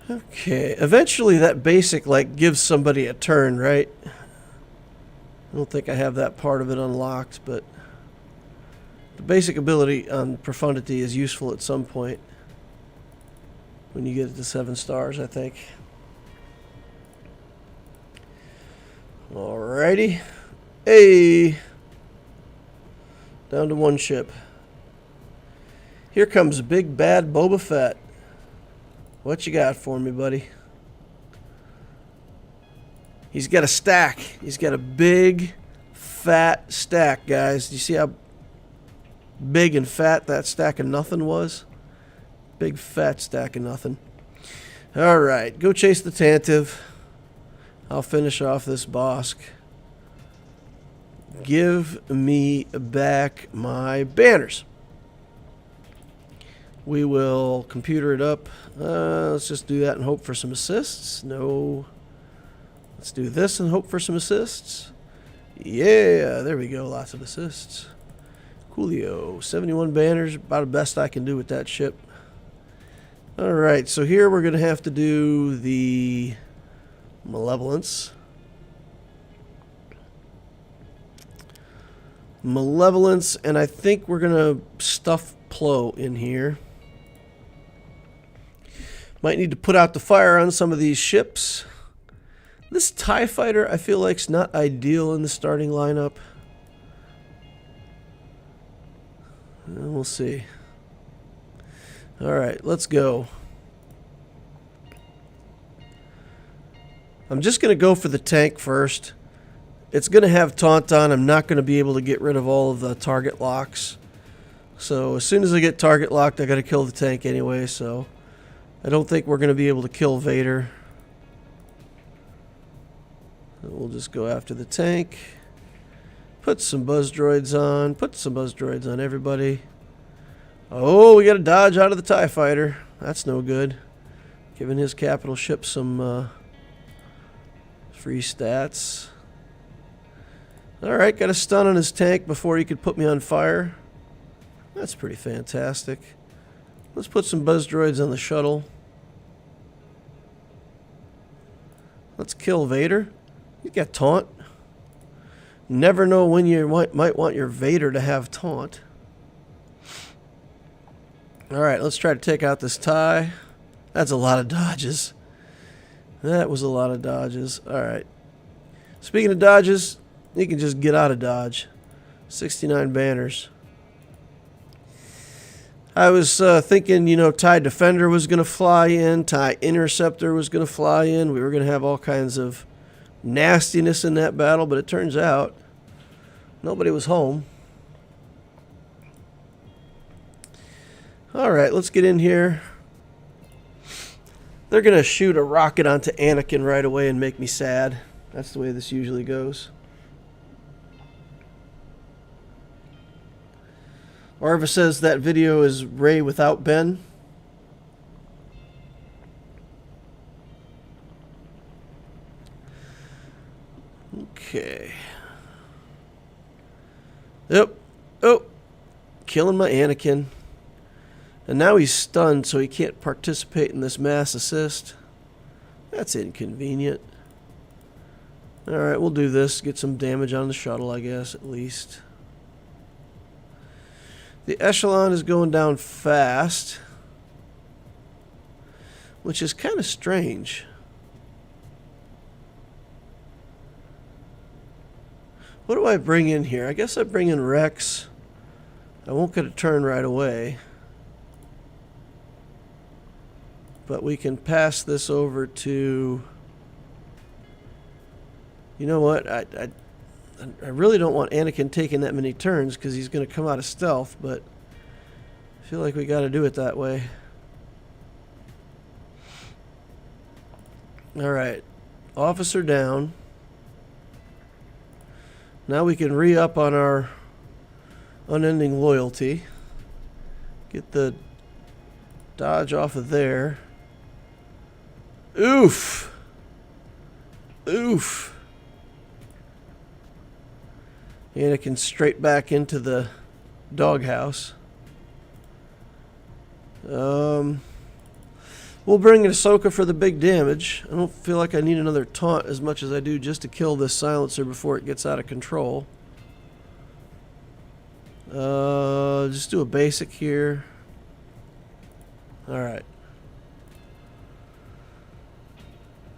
Okay, eventually that basic, gives somebody a turn, right? I don't think I have that part of it unlocked, but the basic ability on Profundity is useful at some point when you get it to 7 stars, I think. Alrighty. Hey! Down to 1 ship. Here comes big bad Boba Fett. What you got for me, buddy? He's got a stack. He's got a big, fat stack, guys. Do you see how big and fat that stack of nothing was? Big, fat stack of nothing. Alright, go chase the Tantive. I'll finish off this Bosk. Give me back my banners. We will computer it up. Let's just do that and hope for some assists. No. Let's do this and hope for some assists. Yeah, there we go. Lots of assists. Coolio. 71 banners. About the best I can do with that ship. Alright, so here we're going to have to do the Malevolence. Malevolence, and I think we're going to stuff Plo in here. Might need to put out the fire on some of these ships. This TIE fighter I feel like is not ideal in the starting lineup. We'll see. Alright, let's go. I'm just going to go for the tank first. It's going to have taunt on. I'm not going to be able to get rid of all of the target locks. So as soon as I get target locked, I got to kill the tank anyway. So I don't think we're going to be able to kill Vader. We'll just go after the tank. Put some buzz droids on. Put some buzz droids on everybody. Oh, we got to dodge out of the TIE fighter. That's no good. Giving his capital ship some free stats. Alright, got a stun on his tank before he could put me on fire. That's pretty fantastic. Let's put some buzz droids on the shuttle. Let's kill Vader. He's got taunt. Never know when you might want your Vader to have taunt. Alright, let's try to take out this TIE. That's a lot of dodges. That was a lot of dodges. Alright. Speaking of dodges, you can just get out of dodge. 69 banners. I was thinking, you know, TIE Defender was going to fly in. TIE Interceptor was going to fly in. We were going to have all kinds of nastiness in that battle, but it turns out nobody was home. Alright, let's get in here. They're going to shoot a rocket onto Anakin right away and make me sad. That's the way this usually goes. Arva says that video is Rey without Ben. Okay. Yep. Oh. Killing my Anakin. And now he's stunned, so he can't participate in this mass assist. That's inconvenient. Alright, we'll do this. Get some damage on the shuttle, I guess, at least. The Echelon is going down fast, which is kind of strange. What do I bring in here? I guess I bring in Rex. I won't get a turn right away. But we can pass this over to... You know what? I really don't want Anakin taking that many turns because he's going to come out of stealth, but I feel like we got to do it that way. Alright. Officer down. Now we can re-up on our unending loyalty. Get the dodge off of there. Oof! Oof! Anakin straight back into the doghouse. We'll bring in Ahsoka for the big damage. I don't feel like I need another taunt as much as I do just to kill this silencer before it gets out of control. Just do a basic here. Alright.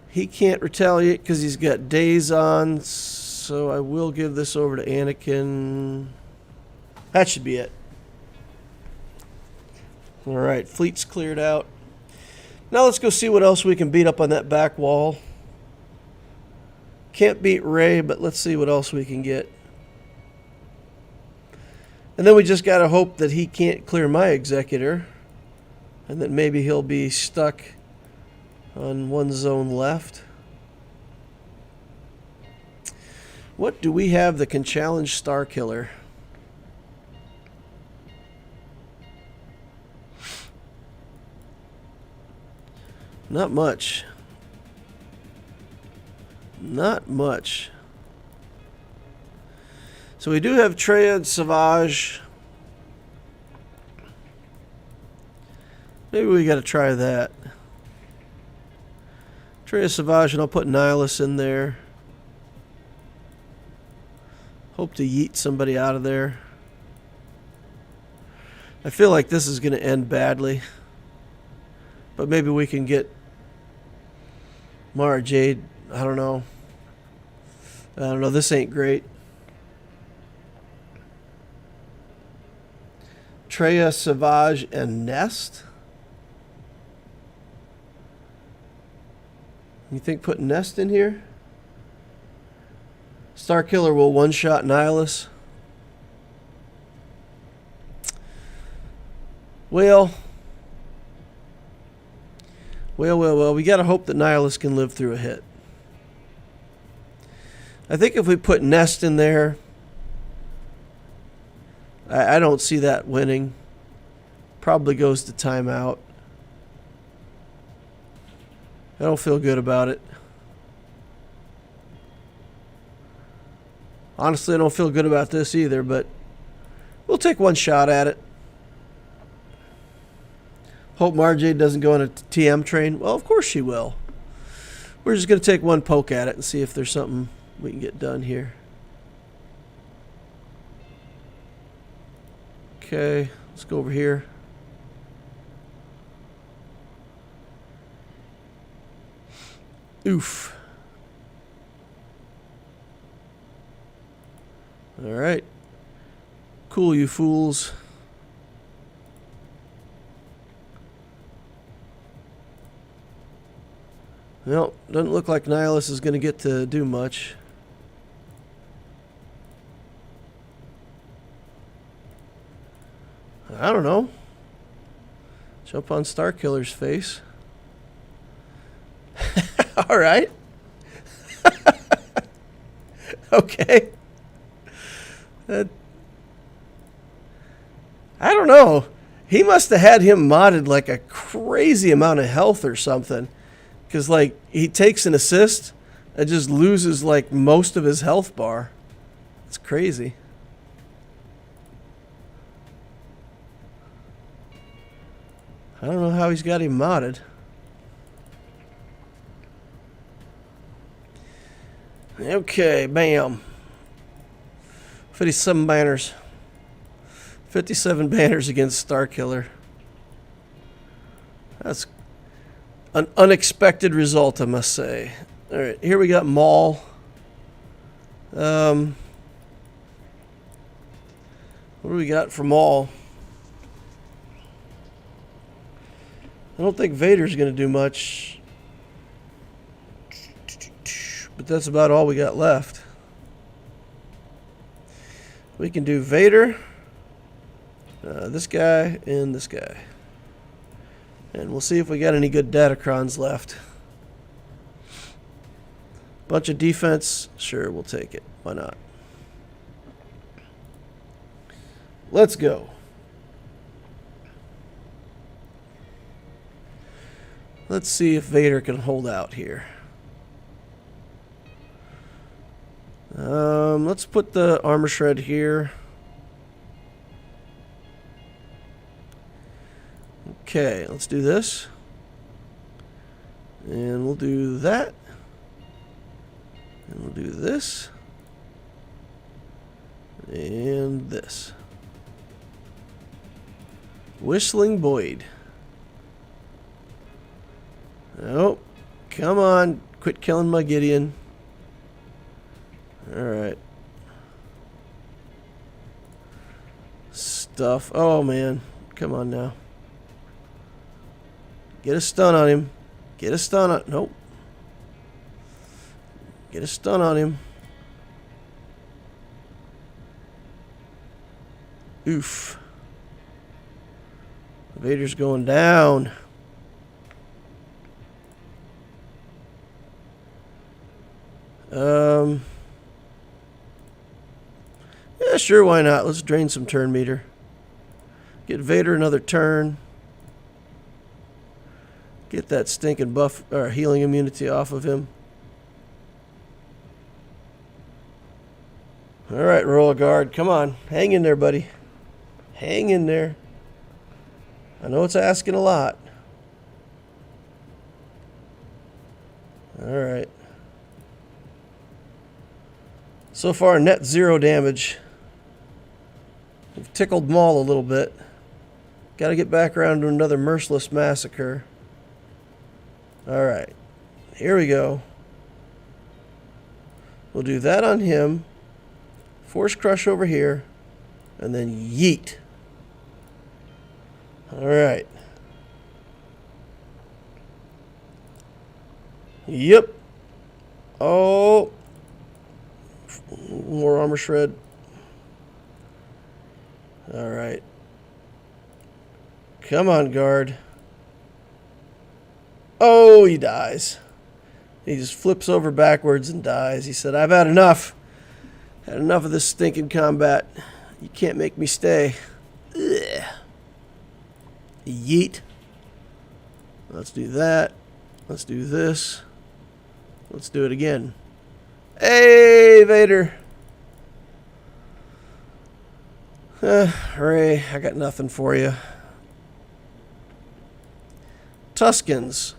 He can't retaliate because he's got days on, so I will give this over to Anakin. That should be it. Alright, fleet's cleared out. Now let's go see what else we can beat up on that back wall. Can't beat Rey, but let's see what else we can get. And then we just gotta hope that he can't clear my executor. And that maybe he'll be stuck on one zone left. What do we have that can challenge Starkiller? Not much. Not much. So we do have Traya and Savage. Maybe we got to try that. Traya Savage, and I'll put Nihilus in there. Hope to yeet somebody out of there. I feel like this is going to end badly. But maybe we can get Mara Jade. I don't know. This ain't great. Traya, Savage, and Nest. You think put Nest in here? Starkiller will one-shot Nihilus. Well, we gotta hope that Nihilus can live through a hit. I think if we put Nest in there, I don't see that winning. Probably goes to timeout. I don't feel good about it. Honestly, I don't feel good about this either, but we'll take one shot at it. Hope Marjade doesn't go on a TM train. Well, of course she will. We're just going to take one poke at it and see if there's something we can get done here. Okay, let's go over here. Oof. All right. Cool, you fools. Well, doesn't look like Nihilus is going to get to do much. I don't know. Jump on Starkiller's face. All right. Okay. I don't know. He must have had him modded like a crazy amount of health or something. Because, like, he takes an assist and just loses, like, most of his health bar. It's crazy. I don't know how he's got him modded. Okay, bam. 57 banners. 57 banners against Starkiller. That's an unexpected result, I must say. Alright, here we got Maul. What do we got for Maul? I don't think Vader's going to do much. But that's about all we got left. We can do Vader, this guy, and this guy. And we'll see if we got any good Datacrons left. Bunch of defense. Sure, we'll take it. Why not? Let's go. Let's see if Vader can hold out here. Let's put the armor shred here. Okay, let's do this. And we'll do that. And we'll do this. And this. Whistling Boyd. Oh, come on. Quit killing my Gideon. Alright. Stuff. Oh, man. Come on now. Get a stun on him. Get a stun on... Nope. Get a stun on him. Oof. Vader's going down. Yeah, sure, why not? Let's drain some turn meter. Get Vader another turn. Get that stinking buff or healing immunity off of him. Alright, Royal Guard, come on. Hang in there, buddy. Hang in there. I know it's asking a lot. Alright. So far, net 0 damage. We've tickled Maul a little bit. Got to get back around to another merciless massacre. Alright. Here we go. We'll do that on him. Force Crush over here. And then yeet. Alright. Yep. Oh. more armor shred. Alright. Come on, guard. Oh, he dies. He just flips over backwards and dies. He said, I've had enough. Had enough of this stinking combat. You can't make me stay. Ugh. Yeet. Let's do that. Let's do this. Let's do it again. Hey, Vader. Ray, I got nothing for you. Tuskens.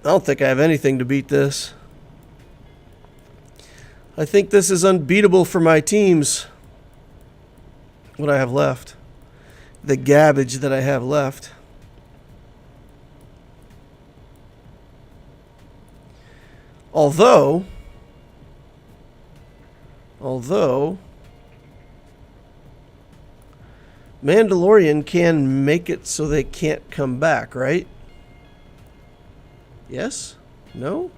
I don't think I have anything to beat this. I think this is unbeatable for my teams. What I have left. The garbage that I have left. Although Mandalorian can make it so they can't come back, right? Yes? No?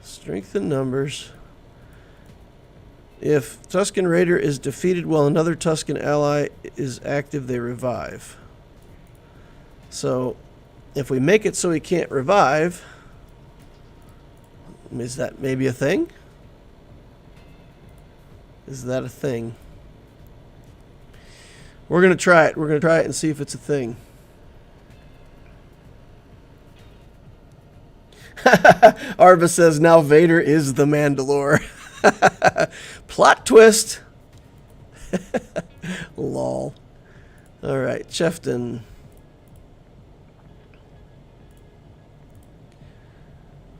Strength in numbers. If Tusken Raider is defeated while another Tusken ally is active, they revive. So, if we make it so he can't revive, is that maybe a thing? Is that a thing? We're going to try it. We're going to try it and see if it's a thing. Arva says, now Vader is the Mandalore. Plot twist. Lol. Alright, Chefton.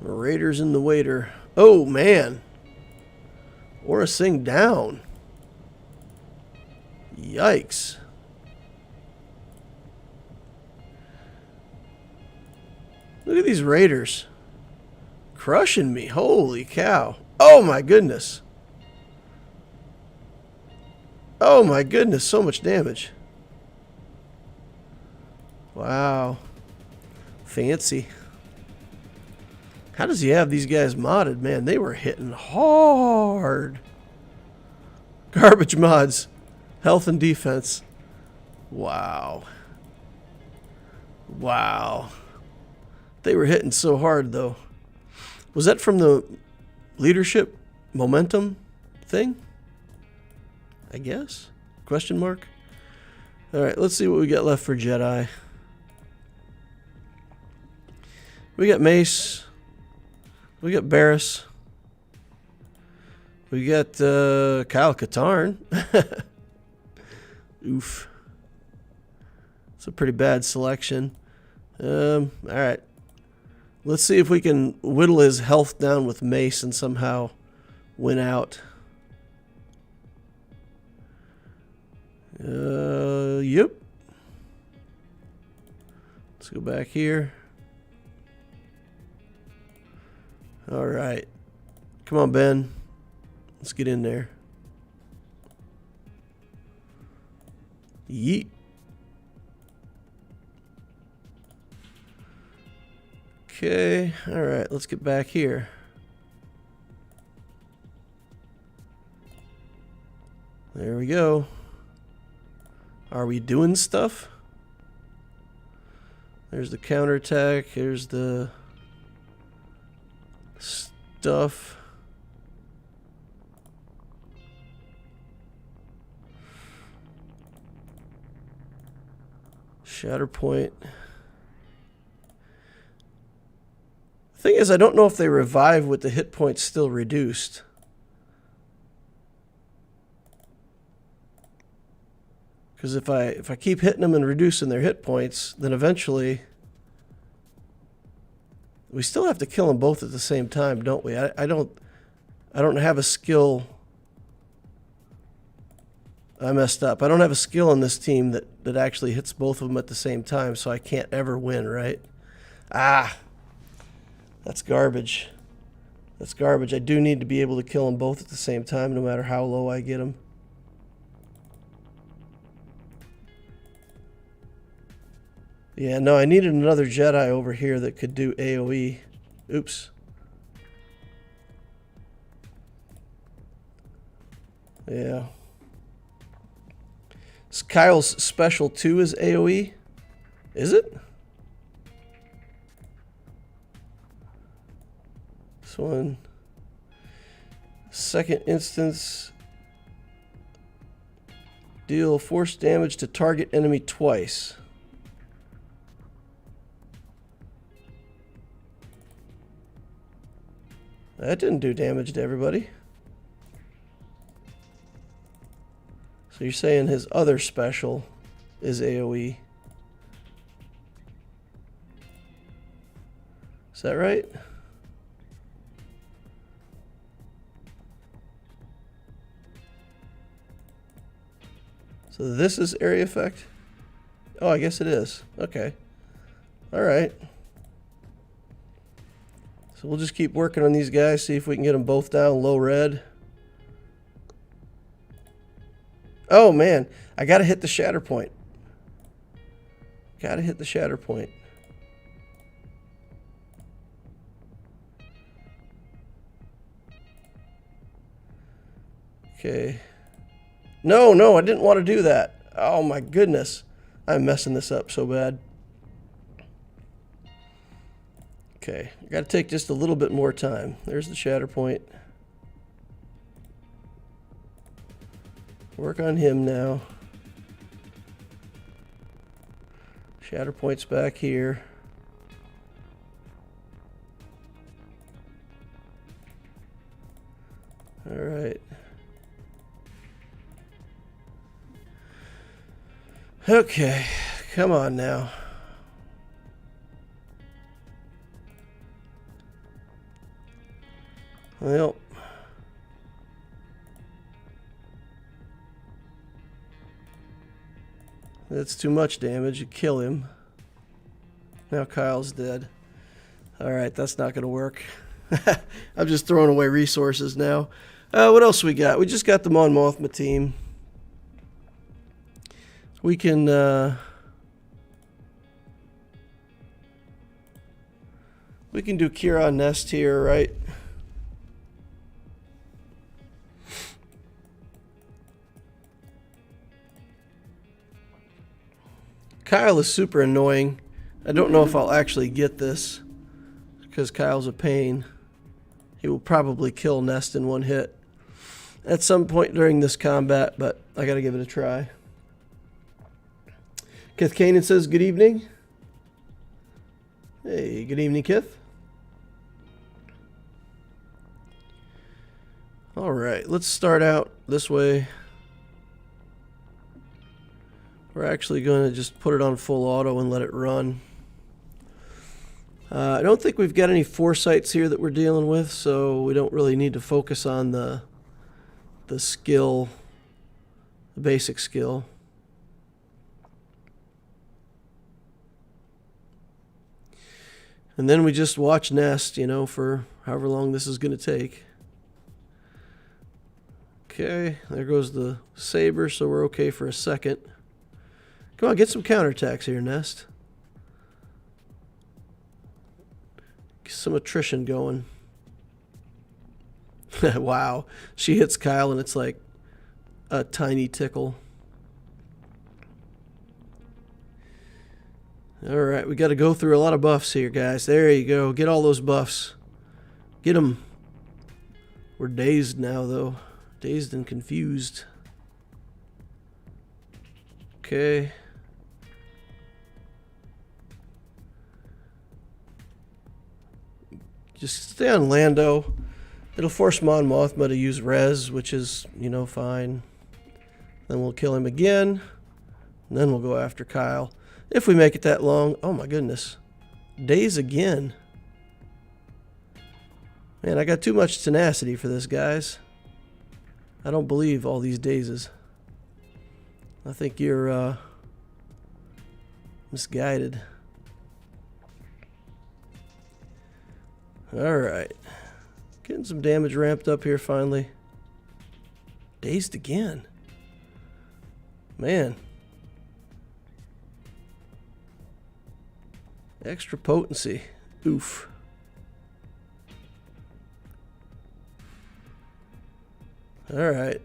Raiders in the waiter. Oh, man. Aura Singh down. Yikes. Look at these raiders. Crushing me. Holy cow. Oh my goodness. Oh my goodness. So much damage. Wow. Fancy. How does he have these guys modded? Man, they were hitting hard. Garbage mods. Health and defense. Wow. Wow. They were hitting so hard, though. Was that from the leadership momentum thing? I guess? Question mark? Alright, let's see what we got left for Jedi. We got Mace. We got Barriss. We got Kyle Katarn. Oof. It's a pretty bad selection. Alright. Let's see if we can whittle his health down with Mace and somehow win out. Yep. Let's go back here. Alright. Come on, Ben. Let's get in there. Yeet. Okay, alright, let's get back here. There we go. Are we doing stuff? There's the counterattack, here's the stuff. Shatterpoint. Thing is, I don't know if they revive with the hit points still reduced. Because if I keep hitting them and reducing their hit points, then eventually we still have to kill them both at the same time, don't we? I don't have a skill. I messed up. I don't have a skill on this team that actually hits both of them at the same time, so I can't ever win, right? Ah. That's garbage. That's garbage. I do need to be able to kill them both at the same time, no matter how low I get them. Yeah, no, I needed another Jedi over here that could do AoE. Oops. Yeah. Kyle's special 2 is AoE? Is it? This one. Second instance. Deal force damage to target enemy twice. That didn't do damage to everybody. So you're saying his other special is AoE. Is that right? So this is area effect? Oh, I guess it is. Okay. Alright. So we'll just keep working on these guys, see if we can get them both down low red. Oh man, I gotta hit the shatter point. Gotta hit the shatter point. Okay. No, I didn't want to do that. Oh my goodness. I'm messing this up so bad. Okay, I gotta take just a little bit more time. There's the shatter point. Work on him now. Shatter point's back here. All right. Okay, come on now. Well, that's too much damage. You kill him. Now Kyle's dead. Alright, that's not going to work. I'm just throwing away resources now. What else we got? We just got the Mon Mothma team. We can do Kiron Nest here, right? Kyle is super annoying. I don't know if I'll actually get this because Kyle's a pain. He will probably kill Nest in one hit at some point during this combat, but I gotta give it a try. Kith Kanan says, good evening. Hey, good evening, Kith. Alright, let's start out this way. We're actually going to just put it on full auto and let it run. I don't think we've got any foresights here that we're dealing with, so we don't really need to focus on the skill, the basic skill. And then we just watch Nest, you know, for however long this is going to take. Okay, there goes the saber, so we're okay for a second. Come on, get some counterattacks here, Nest. Get some attrition going. Wow, she hits Kyle and it's like a tiny tickle. Alright, we got to go through a lot of buffs here, guys. There you go. Get all those buffs. Get them. We're dazed now, though. Dazed and confused. Okay. Just stay on Lando. It'll force Mon Mothma to use res, which is, you know, fine. Then we'll kill him again. And then we'll go after Kyle. If we make it that long. Oh my goodness. Daze again. Man, I got too much tenacity for this, guys. I don't believe all these dazes. I think you're misguided. Alright. Getting some damage ramped up here finally. Dazed again. Man. Extra potency. Oof. Alright.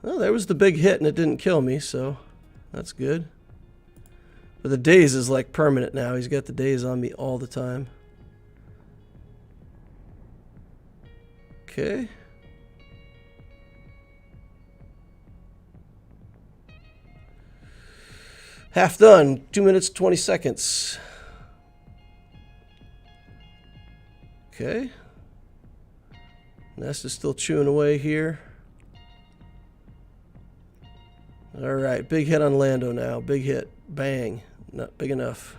Well, there was the big hit and it didn't kill me, so that's good. But the daze is like permanent now. He's got the daze on me all the time. Okay. Half done. 2 minutes, 20 seconds. Okay. Nest is still chewing away here. Alright, big hit on Lando now. Big hit. Bang. Not big enough.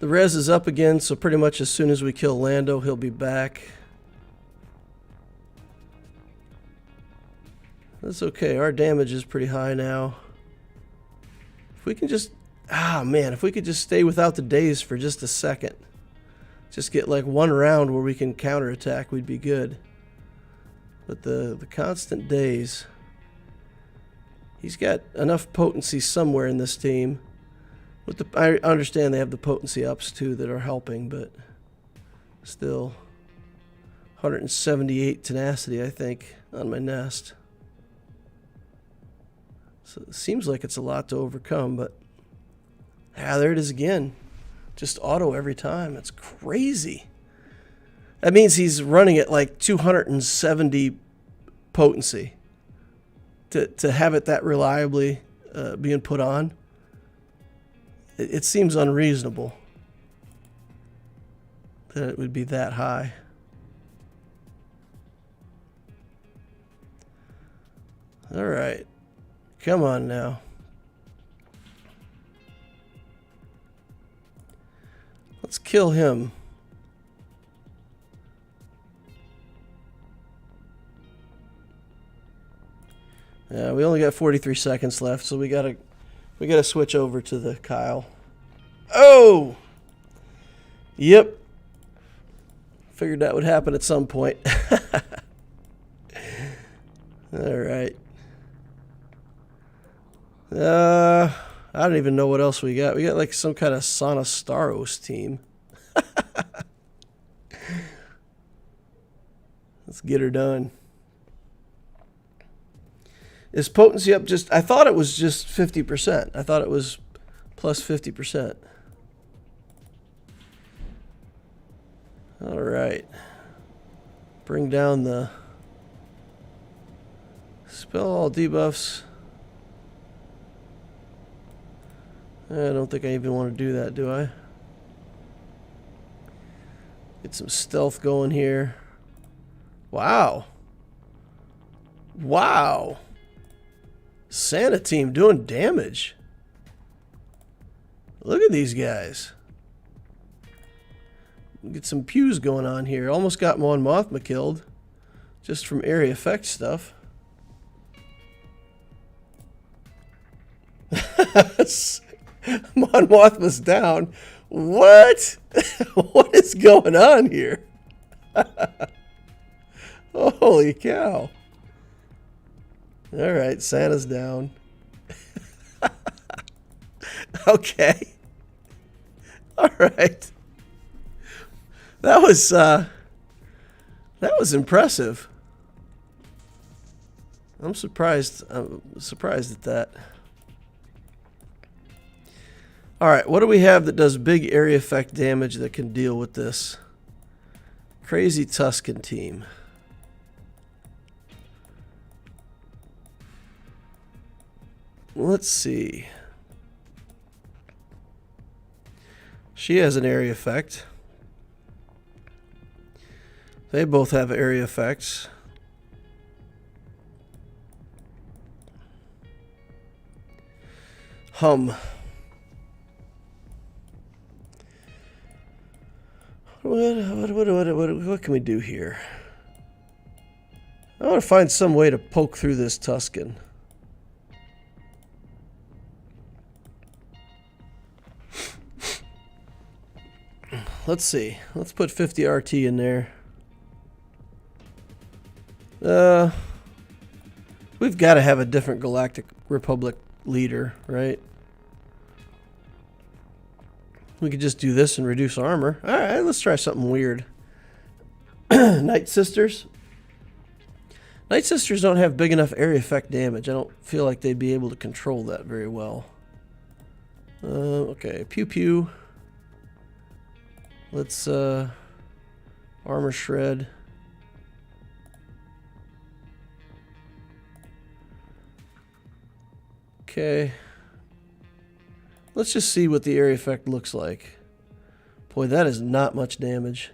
The res is up again, so pretty much as soon as we kill Lando, he'll be back. That's okay. Our damage is pretty high now. If we can just... Ah, man. If we could just stay without the daze for just a second. Just get like one round where we can counterattack, we'd be good. But the constant daze... He's got enough potency somewhere in this team. With the, I understand they have the potency ups too that are helping, but still 178 tenacity, I think, on my nest. So it seems like it's a lot to overcome, but there it is again. Just auto every time. It's crazy. That means he's running at like 270 potency to have it that reliably being put on. It seems unreasonable that it would be that high. All right. Come on now. Let's kill him. Yeah, we only got 43 seconds left, so we gotta switch over to the Kyle. Oh! Yep. Figured that would happen at some point. All right. I don't even know what else we got. We got like some kind of Sana Staros team. Let's get her done. Is potency up just... I thought it was just 50%. I thought it was plus 50%. All right. Bring down the... Spell all debuffs. I don't think I even want to do that, do I? Get some stealth going here. Wow. Wow. Santa team doing damage. Look at these guys. Get some pews going on here. Almost got Mon Mothma killed. Just from area effect stuff. Mon Mothma's down. What? What is going on here? Holy cow. All right, Santa's down. Okay. All right. That was impressive. I'm surprised at that. All right, what do we have that does big area effect damage that can deal with this? Crazy Tusken team. Let's see. She has an area effect. They both have area effects. What can we do here? I want to find some way to poke through this Tusken. Let's see. Let's put 50 RT in there. We've got to have a different Galactic Republic leader, right? We could just do this and reduce armor. Alright, let's try something weird. Night Sisters. Night Sisters don't have big enough area effect damage. I don't feel like they'd be able to control that very well. Okay, pew pew. Let's armor shred. Okay. Let's just see what the area effect looks like. Boy, that is not much damage.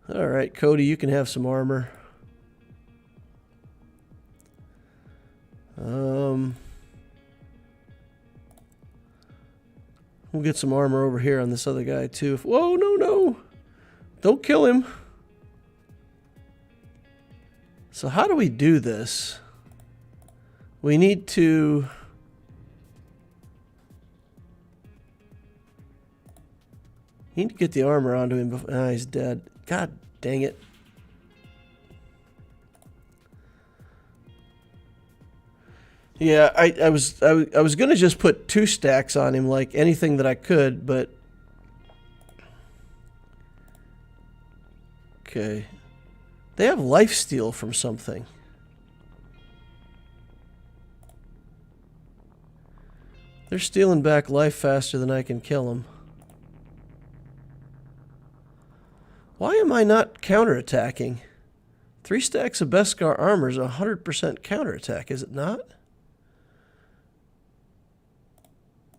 Alright, Cody, you can have some armor. We'll get some armor over here on this other guy, too. Whoa, no, no! Don't kill him! So how do we do this? We need to... get the armor onto him before... Ah, he's dead. God dang it. Yeah, I was gonna just put 2 stacks on him, like anything that I could, but okay. They have lifesteal from something. They're stealing back life faster than I can kill them. Why am I not counterattacking? 3 stacks of Beskar armor is 100% counterattack, is it not?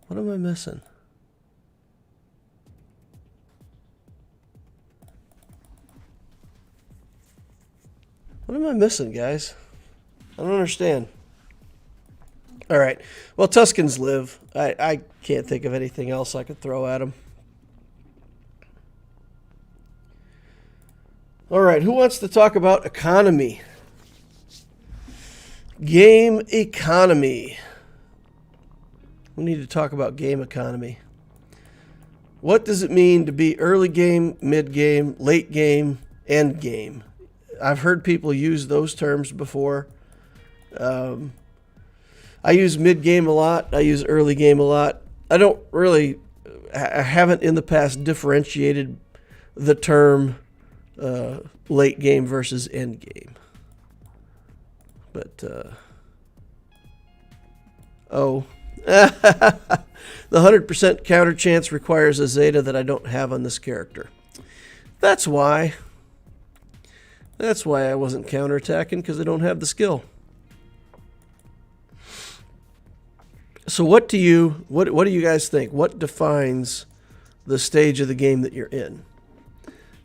What am I missing? What am I missing, guys? I don't understand. Alright. Well, Tuskens live. I can't think of anything else I could throw at them. Alright, who wants to talk about economy? Game economy. We need to talk about game economy. What does it mean to be early game, mid game, late game, end game? I've heard people use those terms before. I use mid game a lot. I use early game a lot. I haven't in the past differentiated the term late game versus end game. But, the 100% counter chance requires a Zeta that I don't have on this character. That's why. That's why I wasn't counterattacking, because I don't have the skill. So what do you guys think? What defines the stage of the game that you're in?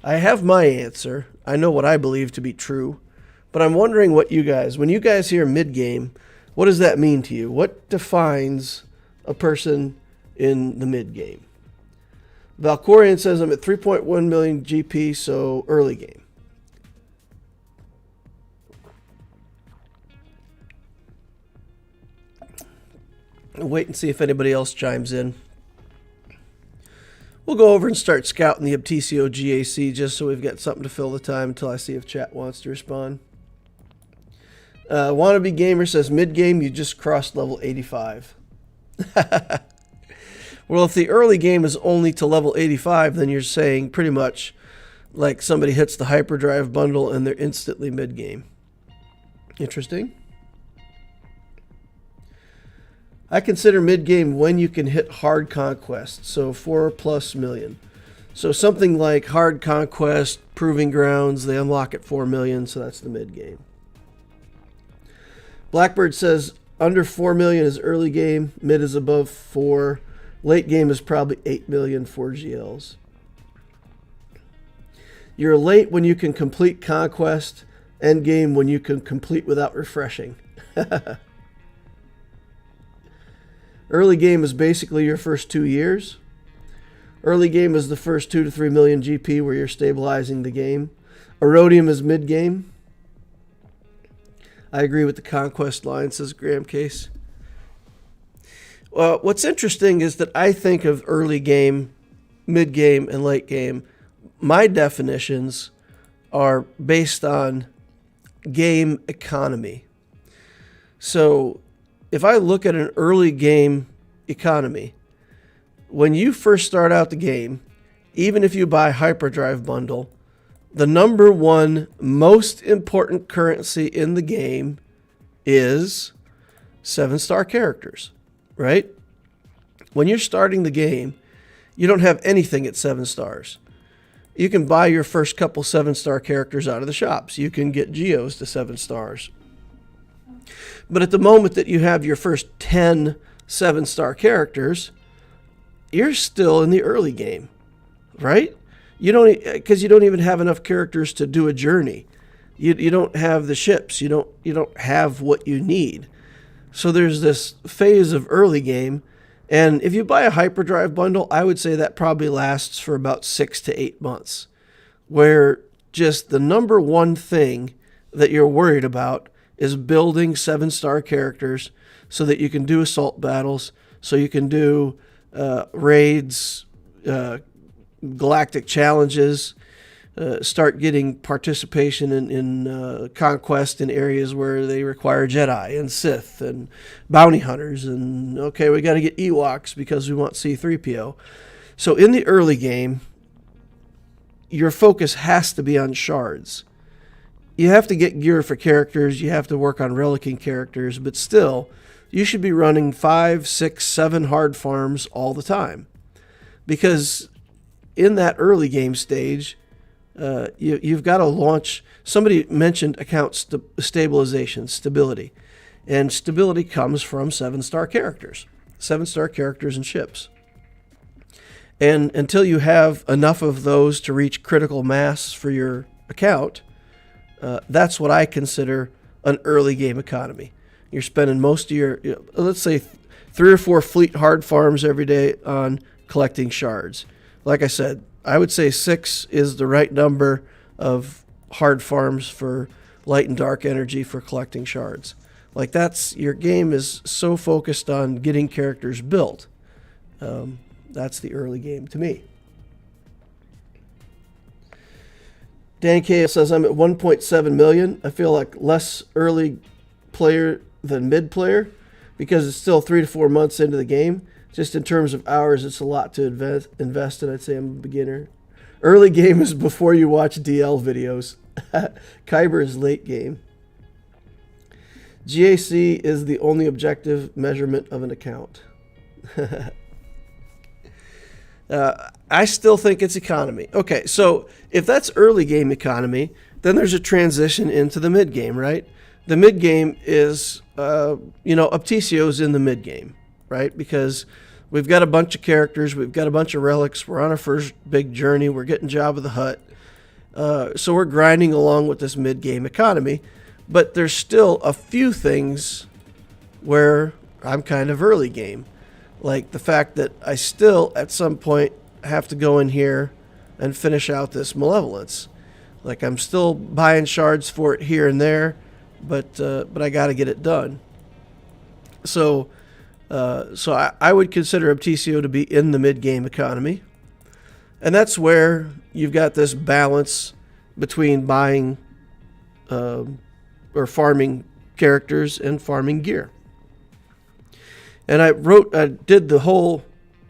I have my answer. I know what I believe to be true. But I'm wondering what you guys, when you guys hear mid-game, what does that mean to you? What defines a person in the mid-game? Valkorian says I'm at 3.1 million GP, so early game. I'll wait and see if anybody else chimes in. We'll go over and start scouting the Abtisio GAC just so we've got something to fill the time until I see if chat wants to respond. Wannabe Gamer says, mid-game, you just crossed level 85. Well, if the early game is only to level 85, then you're saying pretty much like somebody hits the hyperdrive bundle and they're instantly mid-game. Interesting. I consider mid-game when you can hit hard conquest, so 4+ million. So something like hard conquest, proving grounds, they unlock at 4 million, so that's the mid-game. Blackbird says under 4 million is early game, mid is above 4, late game is probably 8 million for GLs. You're late when you can complete conquest, end game when you can complete without refreshing. Early game is basically your first 2 years. Early game is the first 2 to 3 million GP where you're stabilizing the game. Erodium is mid game. I agree with the conquest line, says Graham Case. Well, what's interesting is that I think of early game, mid game, and late game. My definitions are based on game economy. So if I look at an early game economy, when you first start out the game even if you buy Hyperdrive Bundle, the number one most important currency in the game is 7-star characters, right? When you're starting the game, you don't have anything at 7 stars. You can buy your first couple 7-star characters out of the shops. You can get Geos to 7 stars. But at the moment that you have your first 10 7-star characters, you're still in the early game, right? Because you don't even have enough characters to do a journey. You don't have the ships. You don't have what you need. So there's this phase of early game, and if you buy a Hyperdrive bundle, I would say that probably lasts for about 6 to 8 months, where just the number one thing that you're worried about is building 7-star characters so that you can do assault battles, so you can do raids, galactic challenges, start getting participation in conquest in areas where they require Jedi and Sith and bounty hunters. And okay, we got to get Ewoks because we want C-3PO. So in the early game, your focus has to be on shards. You have to get gear for characters. You have to work on relicking characters. But still, you should be running 5, 6, 7 hard farms all the time. Because in that early game stage, you've got to launch. Somebody mentioned account stabilization, stability. And stability comes from 7-star characters. 7-star characters and ships. And until you have enough of those to reach critical mass for your account, that's what I consider an early game economy. You're spending most of your, let's say, 3 or 4 fleet hard farms every day on collecting shards. Like I said, I would say 6 is the right number of hard farms for light and dark energy for collecting shards. Like your game is so focused on getting characters built. That's the early game to me. Dan K says, I'm at 1.7 million. I feel like less early player than mid player because it's still 3 to 4 months into the game. Just in terms of hours, it's a lot to invest in. I'd say I'm a beginner. Early game is before you watch DL videos. Kyber is late game. GAC is the only objective measurement of an account. I still think it's economy. Okay, so if that's early game economy, then there's a transition into the mid game, right? The mid game is, Opticio's in the mid game, right? Because we've got a bunch of characters, we've got a bunch of relics, we're on our first big journey, we're getting Jabba the Hutt. So we're grinding along with this mid game economy, but there's still a few things where I'm kind of early game. Like the fact that I still, at some point, have to go in here and finish out this malevolence. Like I'm still buying shards for it here and there, but I got to get it done. So I would consider Opticio to be in the mid-game economy. And that's where you've got this balance between buying or farming characters and farming gear. And I did the whole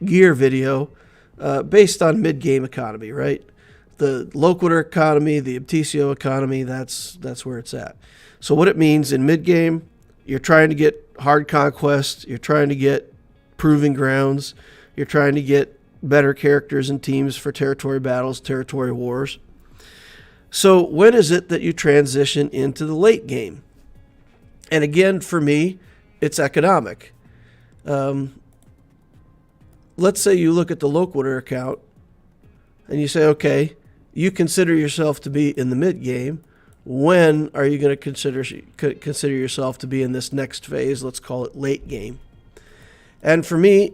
gear video based on mid-game economy, right? The Loquitur economy, the Opticio economy, that's where it's at. So what it means in mid-game, you're trying to get hard conquest, you're trying to get proving grounds, you're trying to get better characters and teams for territory battles, territory wars. So when is it that you transition into the late game? And again, for me, it's economic. Let's say you look at the Loquitur account and you say, okay, you consider yourself to be in the mid game. When are you going to consider yourself to be in this next phase? Let's call it late game. And for me,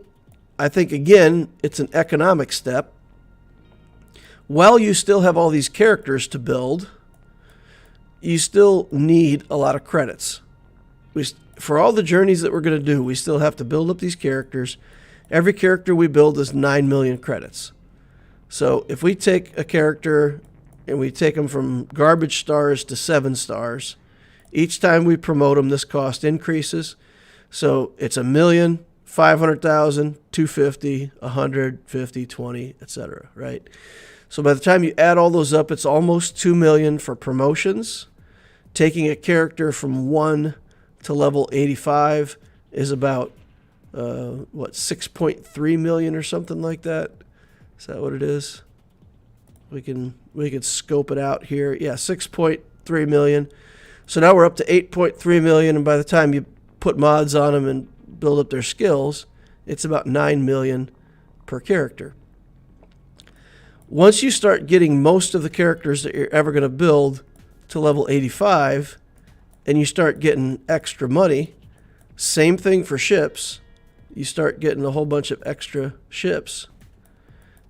I think, again, it's an economic step. While you still have all these characters to build, you still need a lot of credits. For all the journeys that we're going to do, we still have to build up these characters. Every character we build is 9 million credits. So if we take a character and we take them from garbage stars to 7 stars, each time we promote them, this cost increases. So it's 1 million, 500,000, 250, 150, 20, etc. Right? So by the time you add all those up, it's almost 2 million for promotions. Taking a character from 1 to level 85 is about 6.3 million or something like that. Is that what it is? We can scope it out here. Yeah, 6.3 million. So now we're up to 8.3 million, and by the time you put mods on them and build up their skills, it's about 9 million per character. Once you start getting most of the characters that you're ever going to build to level 85, and you start getting extra money, same thing for ships. You start getting a whole bunch of extra ships.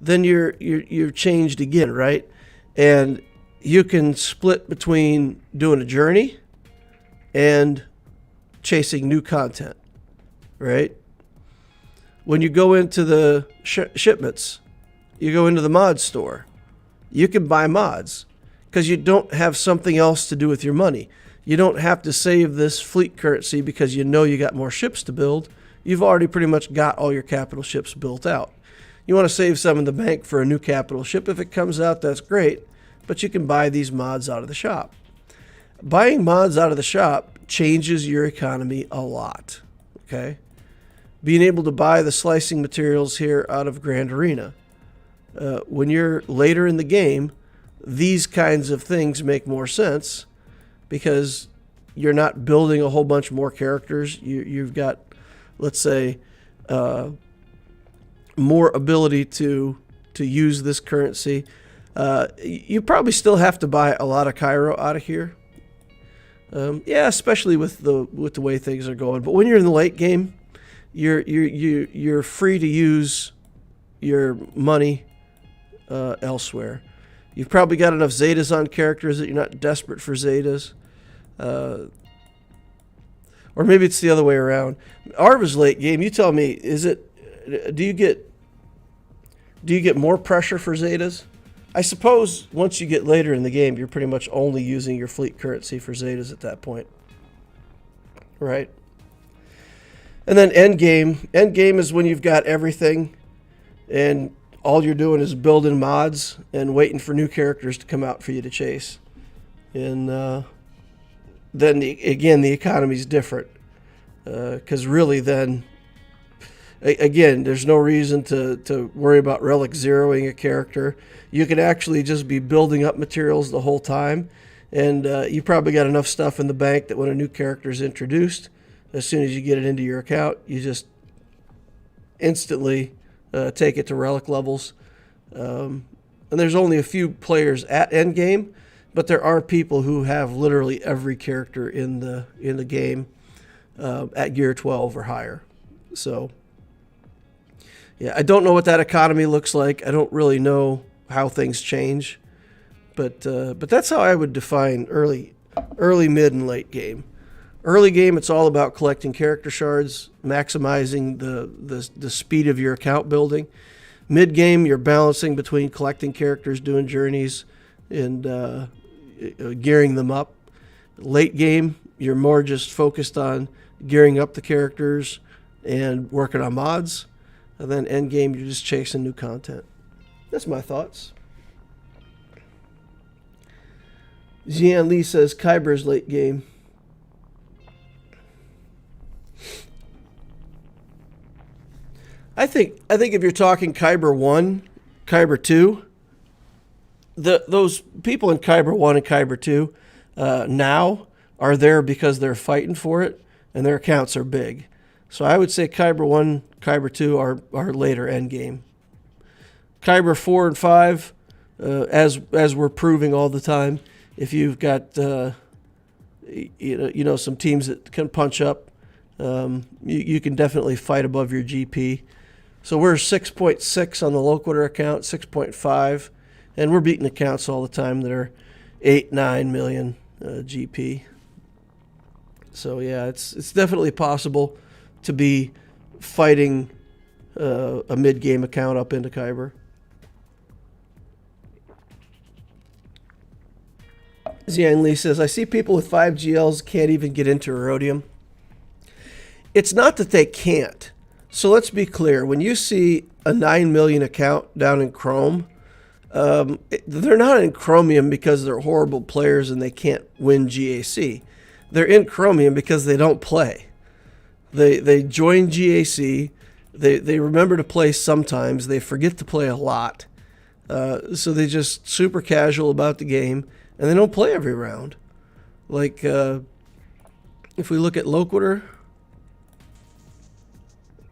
Then you're changed again, right? And you can split between doing a journey and chasing new content, right? When you go into the shipments, you go into the mod store, you can buy mods because you don't have something else to do with your money. You don't have to save this fleet currency because you know you got more ships to build. You've already pretty much got all your capital ships built out. You want to save some in the bank for a new capital ship. If it comes out, that's great, but you can buy these mods out of the shop. Buying mods out of the shop changes your economy a lot, okay? Being able to buy the slicing materials here out of Grand Arena. When you're later in the game, these kinds of things make more sense because you're not building a whole bunch more characters. You've got, let's say, more ability to use this currency. You probably still have to buy a lot of Cairo out of here. Yeah, especially with the way things are going. But when you're in the late game, you're free to use your money elsewhere. You've probably got enough Zetas on characters that you're not desperate for Zetas. Or maybe it's the other way around. Arva's late game, you tell me, do you get more pressure for Zetas? I suppose once you get later in the game, you're pretty much only using your fleet currency for Zetas at that point. Right? And then Endgame. Endgame is when you've got everything and all you're doing is building mods and waiting for new characters to come out for you to chase. And then, again, the economy's different. Because really then, again, there's no reason to worry about relic zeroing a character. You can actually just be building up materials the whole time. And you probably got enough stuff in the bank that when a new character is introduced, as soon as you get it into your account, you just instantly take it to relic levels. And there's only a few players at Endgame, but there are people who have literally every character in the game at gear 12 or higher. So, yeah, I don't know what that economy looks like. I don't really know how things change, but that's how I would define early, mid, and late game. Early game, it's all about collecting character shards, maximizing the speed of your account building. Mid game, you're balancing between collecting characters, doing journeys, and gearing them up. Late game, you're more just focused on gearing up the characters and working on mods. And then end game, you're just chasing new content. That's my thoughts. Jian Lee says Kyber's late game. I think if you're talking Kyber 1, Kyber 2, those people in Kyber 1 and Kyber 2 now are there because they're fighting for it and their accounts are big. So I would say Kyber 1, Kyber 2 are later endgame. Kyber 4 and 5, as we're proving all the time, if you've got some teams that can punch up, you can definitely fight above your GP. So we're 6.6 on the Loquitur account, 6.5, and we're beating accounts all the time that are 8, 9 million GP. So yeah, it's definitely possible to be fighting a mid-game account up into Kyber. Zian Lee says, I see people with 5 GLs can't even get into Erodium. It's not that they can't. So let's be clear. When you see a 9 million account down in Chrome, they're not in Chromium because they're horrible players and they can't win GAC. They're in Chromium because they don't play. They join GAC. They remember to play sometimes. They forget to play a lot. So they just super casual about the game, and they don't play every round. Like, if we look at Loquitur,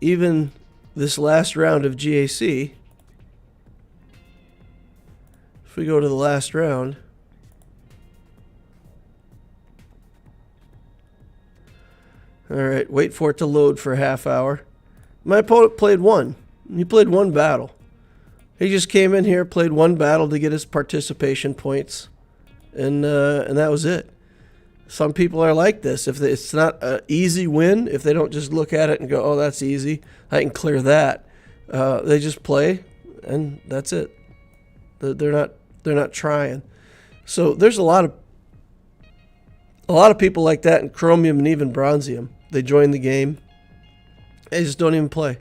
even this last round of GAC, if we go to the last round, all right, wait for it to load for a half hour. My opponent played one. He played one battle. He just came in here, played one battle to get his participation points, and that was it. Some people are like this. If it's not an easy win, if they don't just look at it and go, "Oh, that's easy, I can clear that," they just play, and that's it. They're not trying. So there's a lot of people like that in Chromium and even Bronzium. They join the game, they just don't even play.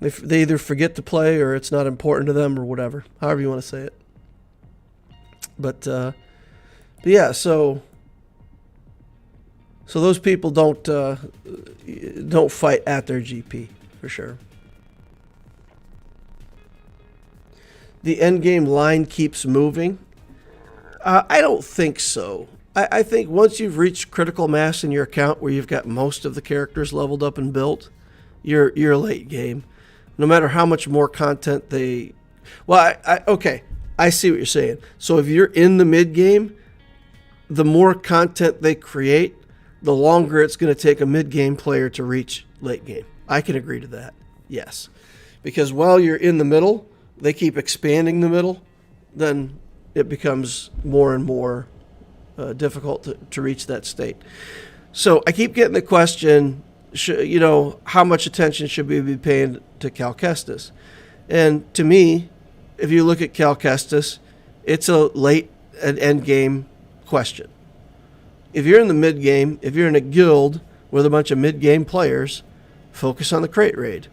They either forget to play or it's not important to them or whatever, however you want to say it. But yeah, so those people don't fight at their GP for sure. The endgame line keeps moving. I don't think so. I think once you've reached critical mass in your account where you've got most of the characters leveled up and built, you're late game. No matter how much more content they... Well, okay, I see what you're saying. So if you're in the mid game, the more content they create, the longer it's going to take a mid game player to reach late game. I can agree to that, yes. Because while you're in the middle, they keep expanding the middle, then it becomes more and more difficult to reach that state. So I keep getting the question, how much attention should we be paying to Cal Kestis? And to me, if you look at Cal Kestis, it's a late and end game question. If you're in the mid game, if you're in a guild with a bunch of mid game players, focus on the crate raid.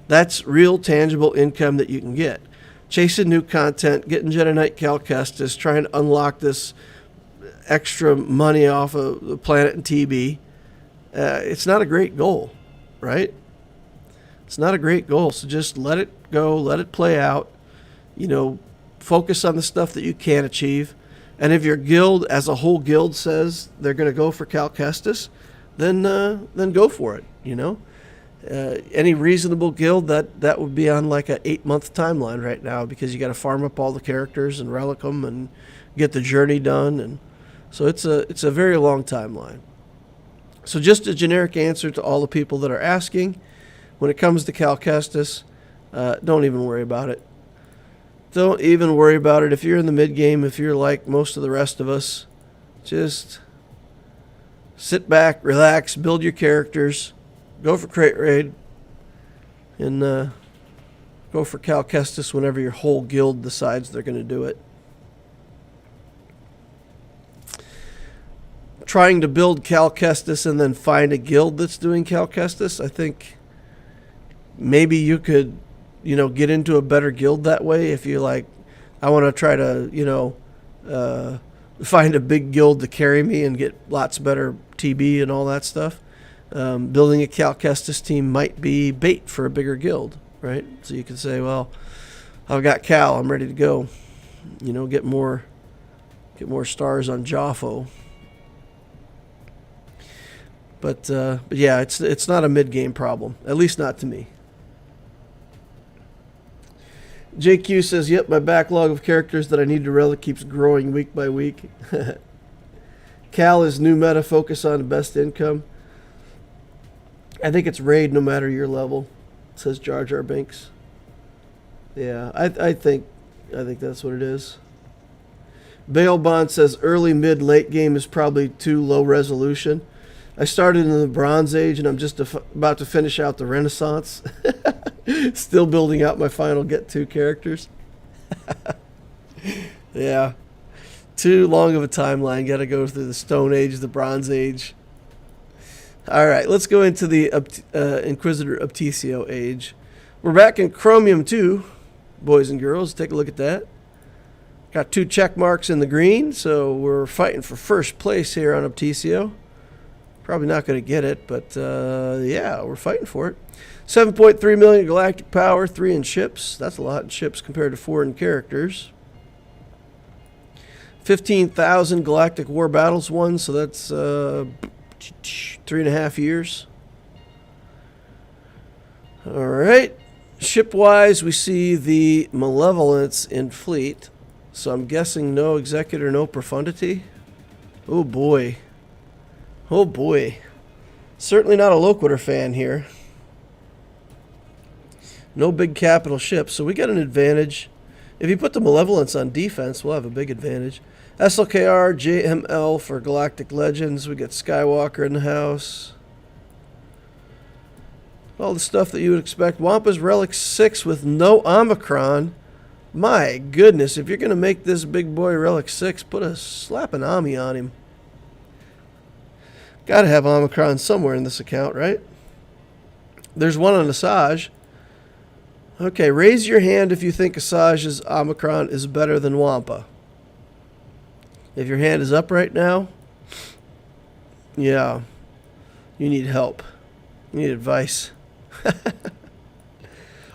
That's real tangible income that you can get. Chasing new content, getting Jedi Knight Cal Kestis, trying to unlock this extra money off of the planet and TB. It's not a great goal, right? It's not a great goal. So just let it go, let it play out. Focus on the stuff that you can achieve. And if your guild, as a whole guild, says they're going to go for Cal Kestis, then go for it. Any reasonable guild that would be on like a 8-month timeline right now, because you got to farm up all the characters and relic them and get the journey done, and so it's a very long timeline. So just a generic answer to all the people that are asking, when it comes to Cal Kestis, don't even worry about it. Don't even worry about it. If you're in the mid game, if you're like most of the rest of us, just sit back, relax, build your characters, go for crate raid, and go for Cal Kestis whenever your whole guild decides they're going to do it. Trying to build Cal Kestis and then find a guild that's doing Cal Kestis, I think maybe you could, get into a better guild that way. If you like, I want to try to, find a big guild to carry me and get lots better TB and all that stuff. Building a Cal Kestis team might be bait for a bigger guild, right? So you could say, well, I've got Cal, I'm ready to go. Get more stars on Joffo. But yeah, it's not a mid-game problem, at least not to me. JQ says, yep, my backlog of characters that I need to relic keeps growing week by week. Cal is new meta, focus on best income. I think it's raid no matter your level, says Jar Jar Binks. Yeah, I think that's what it is. Bail Bond says early, mid, late game is probably too low resolution. I started in the Bronze Age and I'm just about to finish out the Renaissance. Still building out my final Get 2 characters. Yeah. Too long of a timeline. Got to go through the Stone Age, the Bronze Age. All right, let's go into the Inquisitor Obtesio age. We're back in Chromium 2, boys and girls. Take a look at that. Got 2 check marks in the green, so we're fighting for first place here on Obtesio. Probably not going to get it, but yeah, we're fighting for it. 7.3 million galactic power, 3 in ships. That's a lot in ships compared to 4 in characters. 15,000 galactic war battles won, so that's 3.5 years. All right. Ship-wise, we see the Malevolence in fleet. So I'm guessing no Executor, no Profundity. Oh, boy. Oh, boy. Certainly not a Loquitur fan here. No big capital ships, so we got an advantage. If you put the Malevolence on defense, we'll have a big advantage. SLKR, JML for Galactic Legends. We got Skywalker in the house. All the stuff that you would expect. Wampa's Relic 6 with no Omicron. My goodness, if you're going to make this big boy Relic 6, put a slap an Ami on him. Got to have Omicron somewhere in this account, right? There's one on Asajj. Okay, raise your hand if you think Asajj's Omicron is better than Wampa. If your hand is up right now, yeah, you need help. You need advice.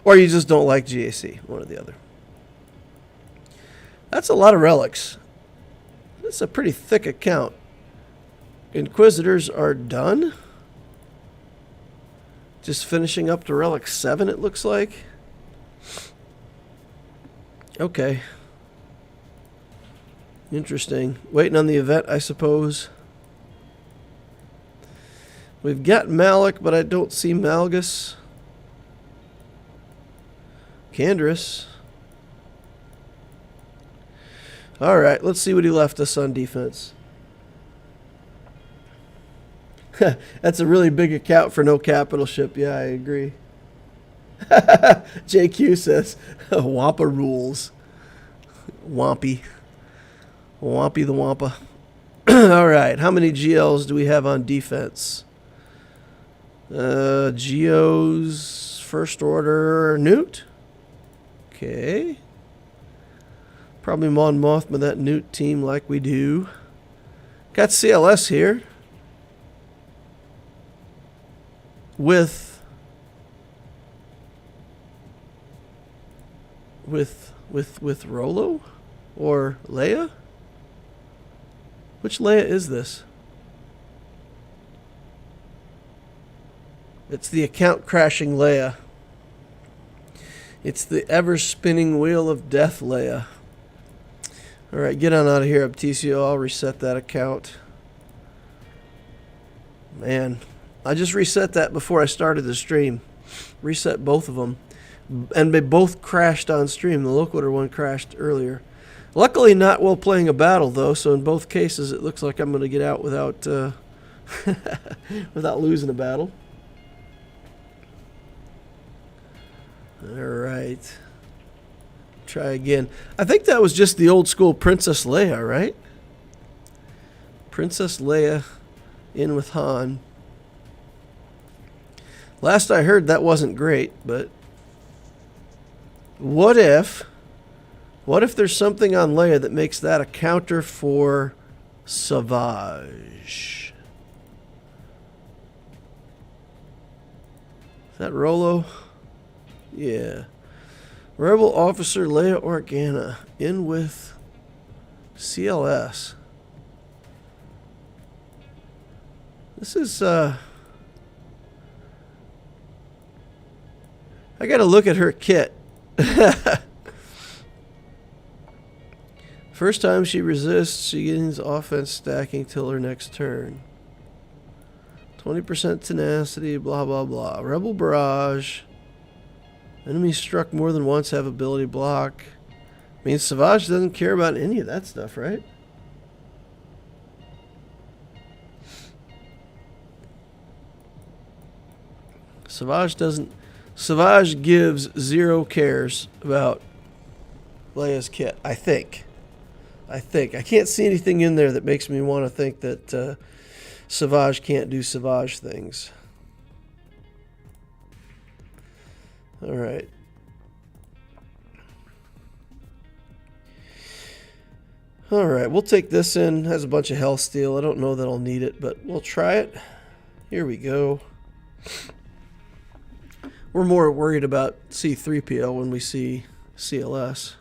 Or you just don't like GAC, one or the other. That's a lot of relics. That's a pretty thick account. Inquisitors are done. Just finishing up to Relic 7, it looks like. Okay. Interesting. Waiting on the event, I suppose. We've got Malik, but I don't see Malgus. Canderous. All right, let's see what he left us on defense. That's a really big account for no capital ship. Yeah, I agree. JQ says, Wampa rules. Wampy. Wampy the Wampa. All right, how many GLs do we have on defense? Geos, First Order, Newt. Okay. Probably Mon Mothma, that Newt team like we do. Got CLS here. With Rolo? Or Leia? Which Leia is this? It's the account crashing Leia. It's the ever spinning wheel of death Leia. Alright, get on out of here, Obtesio. I'll reset that account. Man, I just reset that before I started the stream. Reset both of them. And they both crashed on stream. The Loquitur one crashed earlier. Luckily not while playing a battle, though, so in both cases it looks like I'm going to get out without without losing a battle. Alright. Try again. I think that was just the old school Princess Leia, right? Princess Leia in with Han. Last I heard that wasn't great, but what if there's something on Leia that makes that a counter for Savage? Is that Rolo? Yeah. Rebel Officer Leia Organa in with CLS. This is, I gotta look at her kit. First time she resists, she gains offense stacking till her next turn. 20% tenacity, blah, blah, blah. Rebel Barrage. Enemies struck more than once have ability block. Means Savage doesn't care about any of that stuff, right? Savage doesn't. Savage gives 0 cares about Leia's kit, I think. I can't see anything in there that makes me want to think that Savage can't do Savage things. All right. All right, we'll take this in. Has a bunch of health steal. I don't know that I'll need it, but we'll try it. Here we go. We're more worried about C-3PO when we see CLS.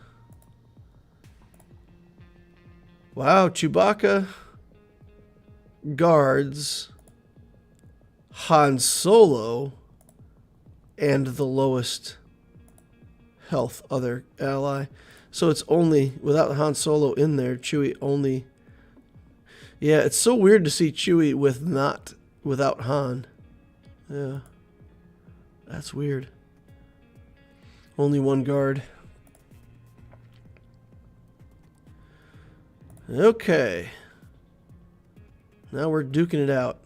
Wow, Chewbacca guards Han Solo and the lowest health other ally. So it's only, without Han Solo in there, Chewie only... Yeah, it's so weird to see Chewie without Han. Yeah. That's weird. Only one guard. Okay. Now we're duking it out.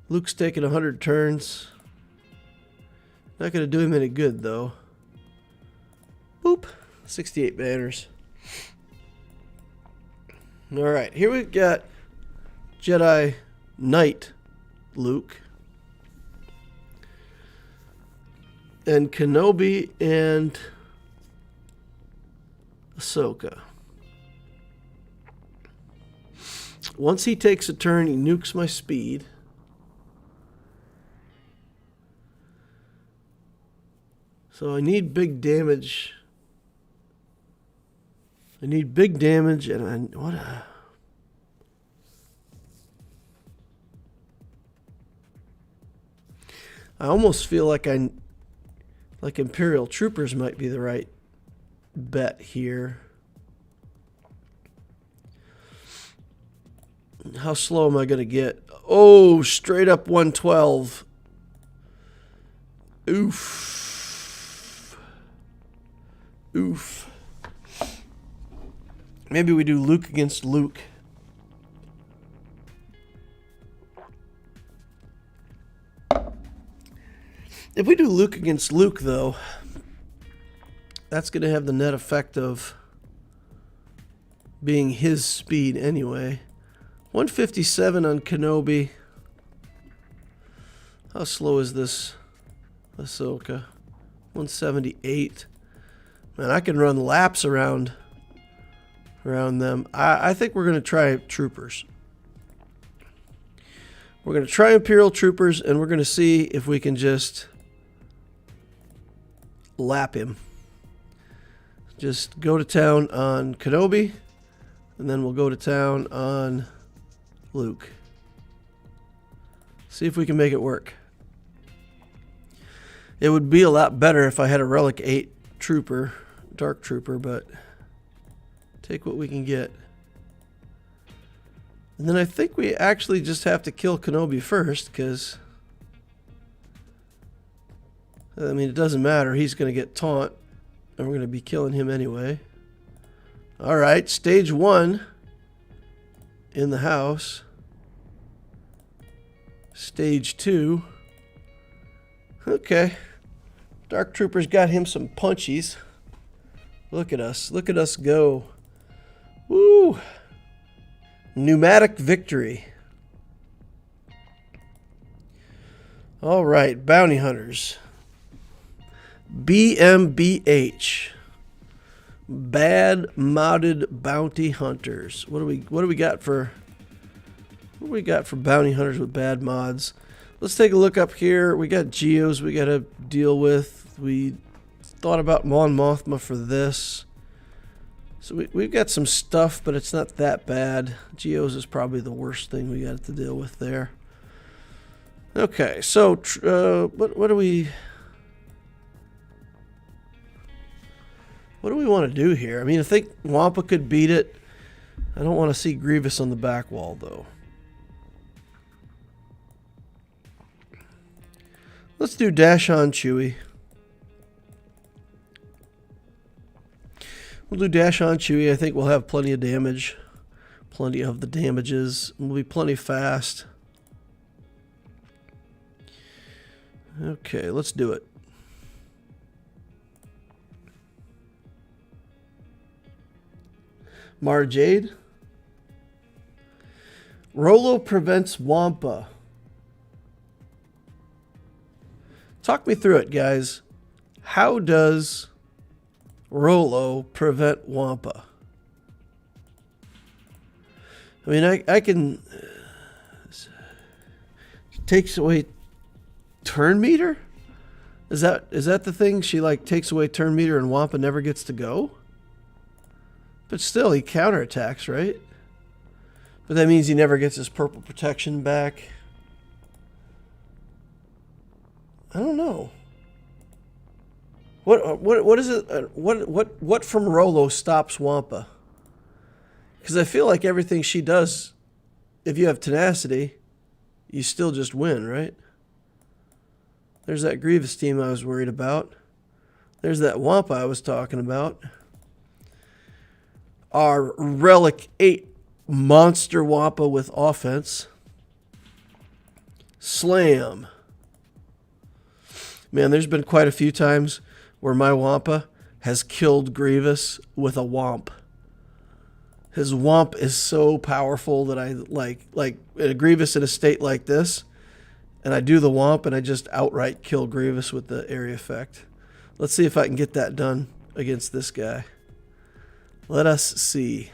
Luke's taking 100 turns. Not going to do him any good, though. Boop. 68 banners. Alright, here we've got Jedi Knight Luke. And Kenobi and Ahsoka. Once he takes a turn, he nukes my speed. So I need big damage. I need big damage, and I almost feel like Imperial Troopers might be the right bet here. How slow am I going to get? Oh, straight up 112. Oof. Oof. Maybe we do Luke against Luke. If we do Luke against Luke, though, that's going to have the net effect of being his speed anyway. 157 on Kenobi. How slow is this Ahsoka? 178. Man, I can run laps around them. I think we're going to try troopers. We're going to try Imperial Troopers, and we're going to see if we can just lap him. Just go to town on Kenobi, and then we'll go to town on Luke. See if we can make it work. It would be a lot better if I had a Relic 8 Trooper, Dark Trooper, but take what we can get. And then I think we actually just have to kill Kenobi first, because I mean, it doesn't matter. He's going to get taunt, and we're going to be killing him anyway. All right, stage 1 in the house. Stage 2. Okay. Dark Trooper's got him some punchies. Look at us. Look at us go. Woo! Pneumatic victory. All right, bounty hunters. BMBH. Bad modded bounty hunters. What do we got for bounty hunters with bad mods? Let's take a look up here. We got Geos we got to deal with. We thought about Mon Mothma for this. So we've got some stuff, but it's not that bad. Geos is probably the worst thing we got to deal with there. Okay, so what do we want to do here? I mean, I think Wampa could beat it. I don't want to see Grievous on the back wall, though. Let's do Dash on Chewie. We'll do Dash on Chewie. I think we'll have plenty of damage. Plenty of the damages. We'll be plenty fast. Okay, let's do it. Mara Jade. Rollo prevents Wampa. Talk me through it, guys. How does Rollo prevent Wampa? I mean, I can... Takes away turn meter? Is that the thing? She like takes away turn meter and Wampa never gets to go? But still, he counterattacks, right? But that means he never gets his purple protection back. I don't know. What is it? What from Rollo stops Wampa? Because I feel like everything she does, if you have tenacity, you still just win, right? There's that Grievous team I was worried about. There's that Wampa I was talking about. Our Relic 8 monster Wampa with offense. Slam. Man, there's been quite a few times where my Wampa has killed Grievous with a Wamp. His Wamp is so powerful that I like a Grievous in a state like this, and I do the Wamp and I just outright kill Grievous with the area effect. Let's see if I can get that done against this guy. Let us see.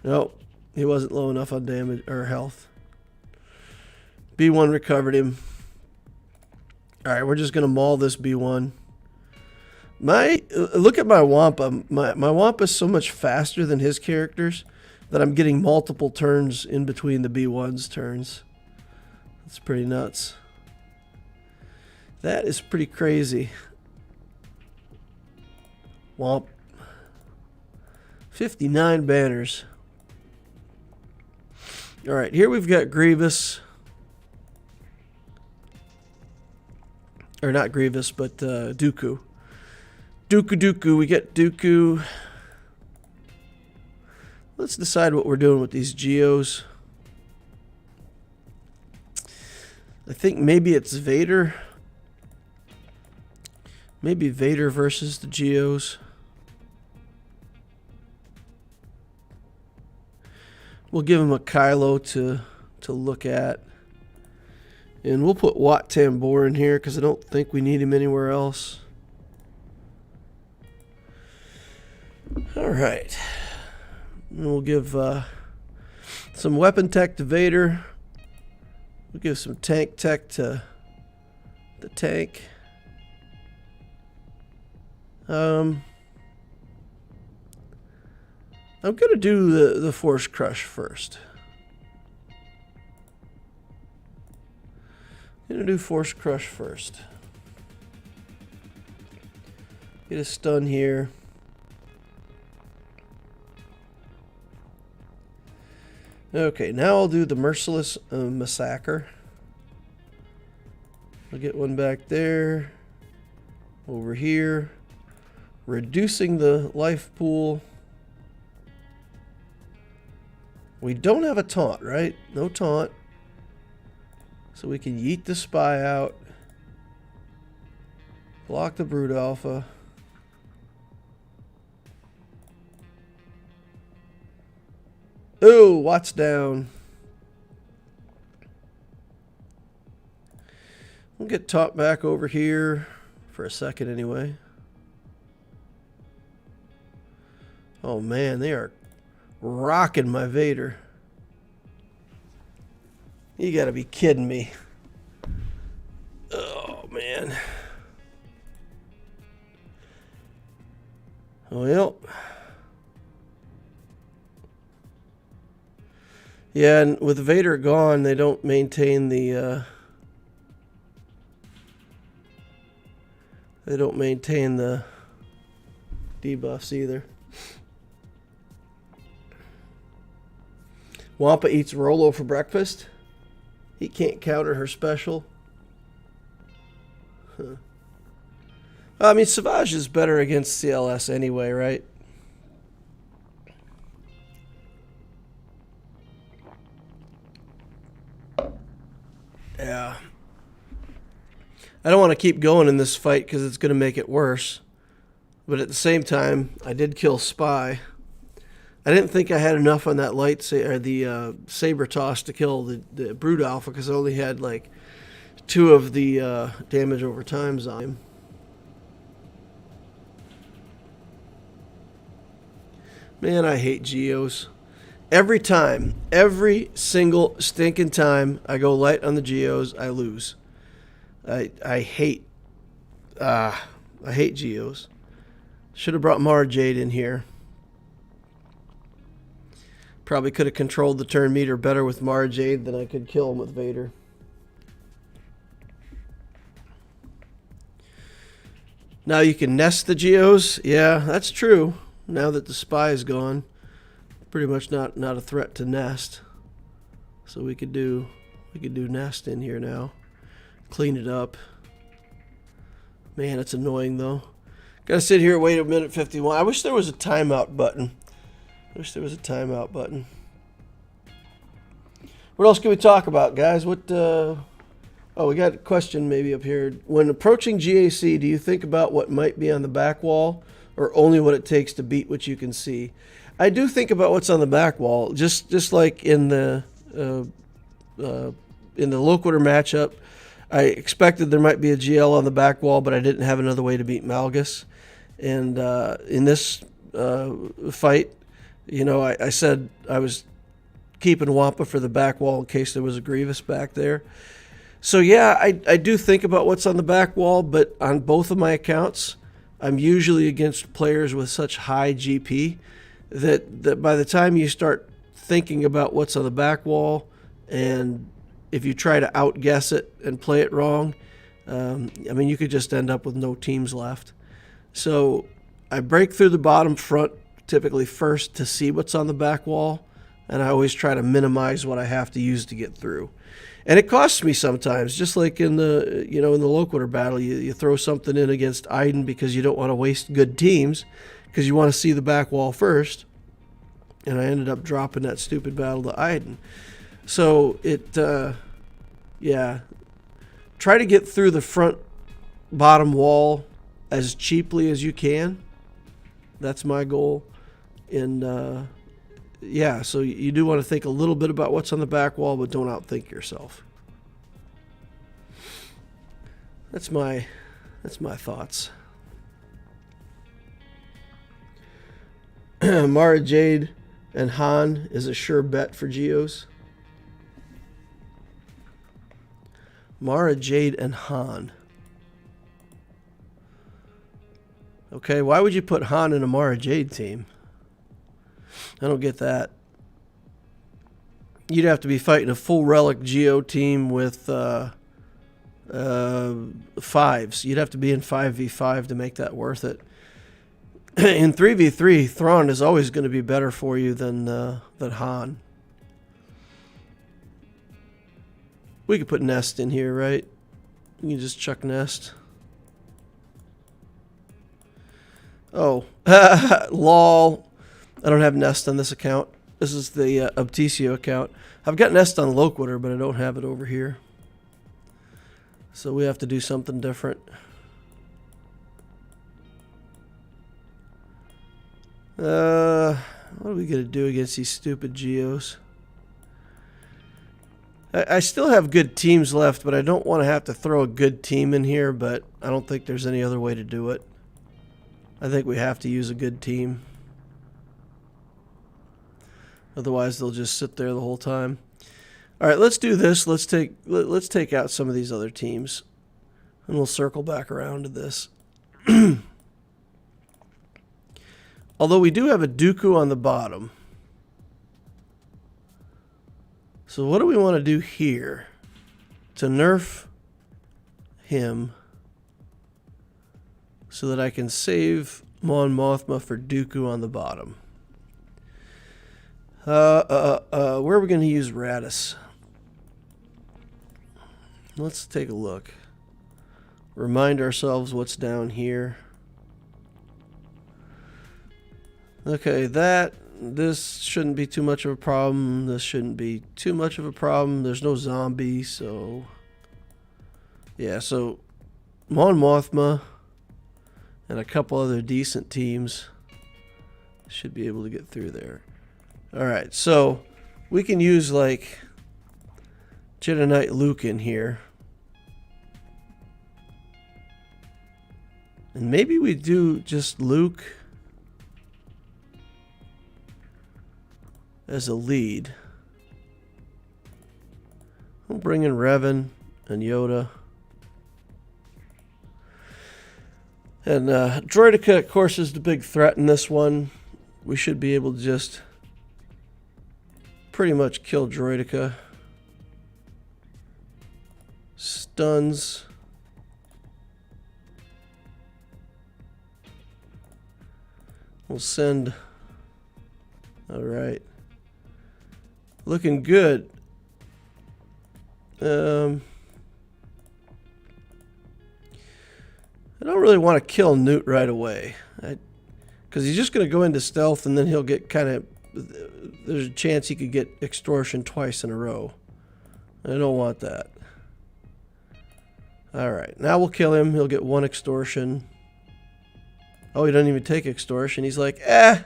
Nope, he wasn't low enough on damage or health. B1 recovered him. Alright, we're just going to maul this B1. Look at my Wampa. My Wampa is so much faster than his characters that I'm getting multiple turns in between the B1's turns. That's pretty nuts. That is pretty crazy. Womp. 59 banners. Alright, here we've got Grievous. Or not Grievous, but Dooku. Dooku. We get Dooku. Let's decide what we're doing with these Geos. I think maybe it's Vader. Maybe Vader versus the Geos. We'll give him a Kylo to look at. And we'll put Wat Tambor in here because I don't think we need him anywhere else. Alright. We'll give some weapon tech to Vader. We'll give some tank tech to the tank. I'm going to do the Force Crush first. I'm going to do Force Crush first. Get a stun here. Okay, now I'll do the Merciless Massacre. I'll get one back there. Over here. Reducing the life pool. We don't have a taunt, right? No taunt. So we can yeet the spy out. Block the Brood Alpha. Oh, Watts down. We'll get taught back over here for a second anyway. Oh man, they are rocking my Vader. You gotta be kidding me. Oh man. Well. Yeah, and with Vader gone, they don't maintain the debuffs either. Wampa eats Rollo for breakfast. He can't counter her special. Huh. I mean, Savage is better against CLS anyway, right? Yeah. I don't want to keep going in this fight because it's going to make it worse. But at the same time, I did kill Spy. I didn't think I had enough on that or the saber toss to kill the Brood Alpha because I only had like 2 of the damage over times on him. Man, I hate Geos. Every single stinking time I go light on the Geos, I lose. I hate Geos. Should have brought Mara Jade in here. Probably could have controlled the turn meter better with Mara Jade than I could kill him with Vader. Now you can nest the Geos. Yeah, that's true. Now that the spy is gone, pretty much not a threat to nest. So we could do nest in here now. Clean it up. Man, it's annoying though. Gotta sit here and wait a minute 51. I wish there was a timeout button. What else can we talk about, guys? Oh, we got a question maybe up here. When approaching GAC, do you think about what might be on the back wall, or only what it takes to beat what you can see? I do think about what's on the back wall, just like in the Loquitur matchup. I expected there might be a GL on the back wall, but I didn't have another way to beat Malgus. And in this fight, you know, I said I was keeping Wampa for the back wall in case there was a Grievous back there. So yeah, I do think about what's on the back wall, but on both of my accounts, I'm usually against players with such high GP that by the time you start thinking about what's on the back wall, and if you try to outguess it and play it wrong, I mean, you could just end up with no teams left. So I break through the bottom front typically first to see what's on the back wall, and I always try to minimize what I have to use to get through. And it costs me sometimes, just like in the Loquitur battle, you throw something in against Iden because you don't want to waste good teams, because you want to see the back wall first. And I ended up dropping that stupid battle to Iden. So try to get through the front bottom wall as cheaply as you can. That's my goal. And so you do want to think a little bit about what's on the back wall, but don't outthink yourself. That's my thoughts. Mara Jade and Han is a sure bet for Geos. Mara Jade and Han. Okay, why would you put Han in a Mara Jade team? I don't get that. You'd have to be fighting a full relic Geo team with 5s. You'd have to be in 5v5 to make that worth it. In 3v3, Thrawn is always going to be better for you than Han. We could put Nest in here, right? You can just chuck Nest. Oh, lol. I don't have Nest on this account. This is the Obtisio account. I've got Nest on Loquitur, but I don't have it over here. So we have to do something different. What are we going to do against these stupid Geos? I still have good teams left, but I don't want to have to throw a good team in here, but I don't think there's any other way to do it. I think we have to use a good team. Otherwise, they'll just sit there the whole time. All right, let's do this. Let's take out some of these other teams, and we'll circle back around to this. Although we do have a Dooku on the bottom. So what do we want to do here to nerf him so that I can save Mon Mothma for Dooku on the bottom? Where are we going to use Radis? Let's take a look. Remind ourselves what's down here. Okay, this shouldn't be too much of a problem. This shouldn't be too much of a problem. There's no zombie, so yeah, so Mon Mothma and a couple other decent teams should be able to get through there. Alright, so we can use like Jedi Knight Luke in here. And maybe we do just Luke as a lead. We'll bring in Revan and Yoda. And Droideka, of course, is the big threat in this one. We should be able to just pretty much kill Droideka. Stuns. We'll send. Alright. Looking good. I don't really want to kill Newt right away. Because he's just going to go into stealth and then he'll get kind of... There's a chance he could get extortion twice in a row. I don't want that. Alright, now we'll kill him. He'll get one extortion. Oh, he doesn't even take extortion. He's like, I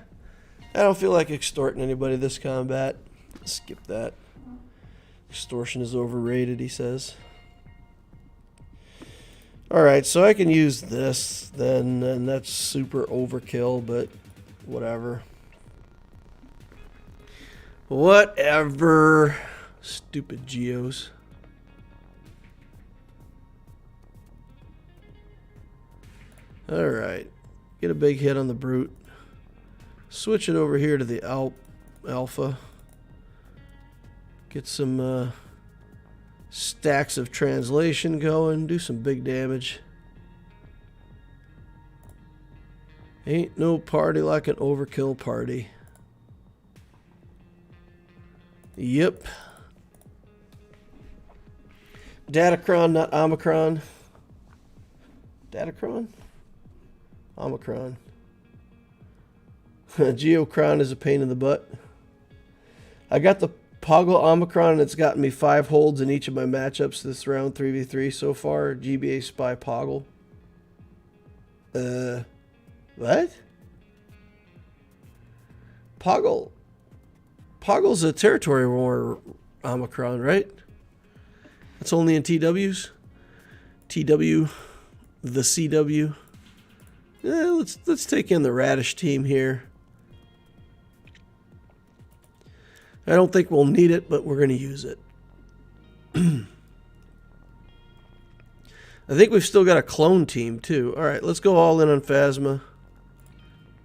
don't feel like extorting anybody this combat. Skip that. Extortion is overrated, he says. Alright, so I can use this then, and that's super overkill, but whatever. Whatever. Stupid Geos. Alright. Get a big hit on the Brute. Switch it over here to the Alpha. Get some stacks of translation going. Do some big damage. Ain't no party like an overkill party. Yep. Datacron, not Omicron. Datacron? Omicron. Geocron is a pain in the butt. I got the Poggle Omicron and it's gotten me 5 holds in each of my matchups this round 3v3 so far. GBA Spy Poggle. What? Poggle's a territory war Omicron, right? That's only in TWs. TW, the CW. Let's take in the Radish team here. I don't think we'll need it, but we're going to use it. I think we've still got a clone team, too. Alright, let's go all in on Phasma.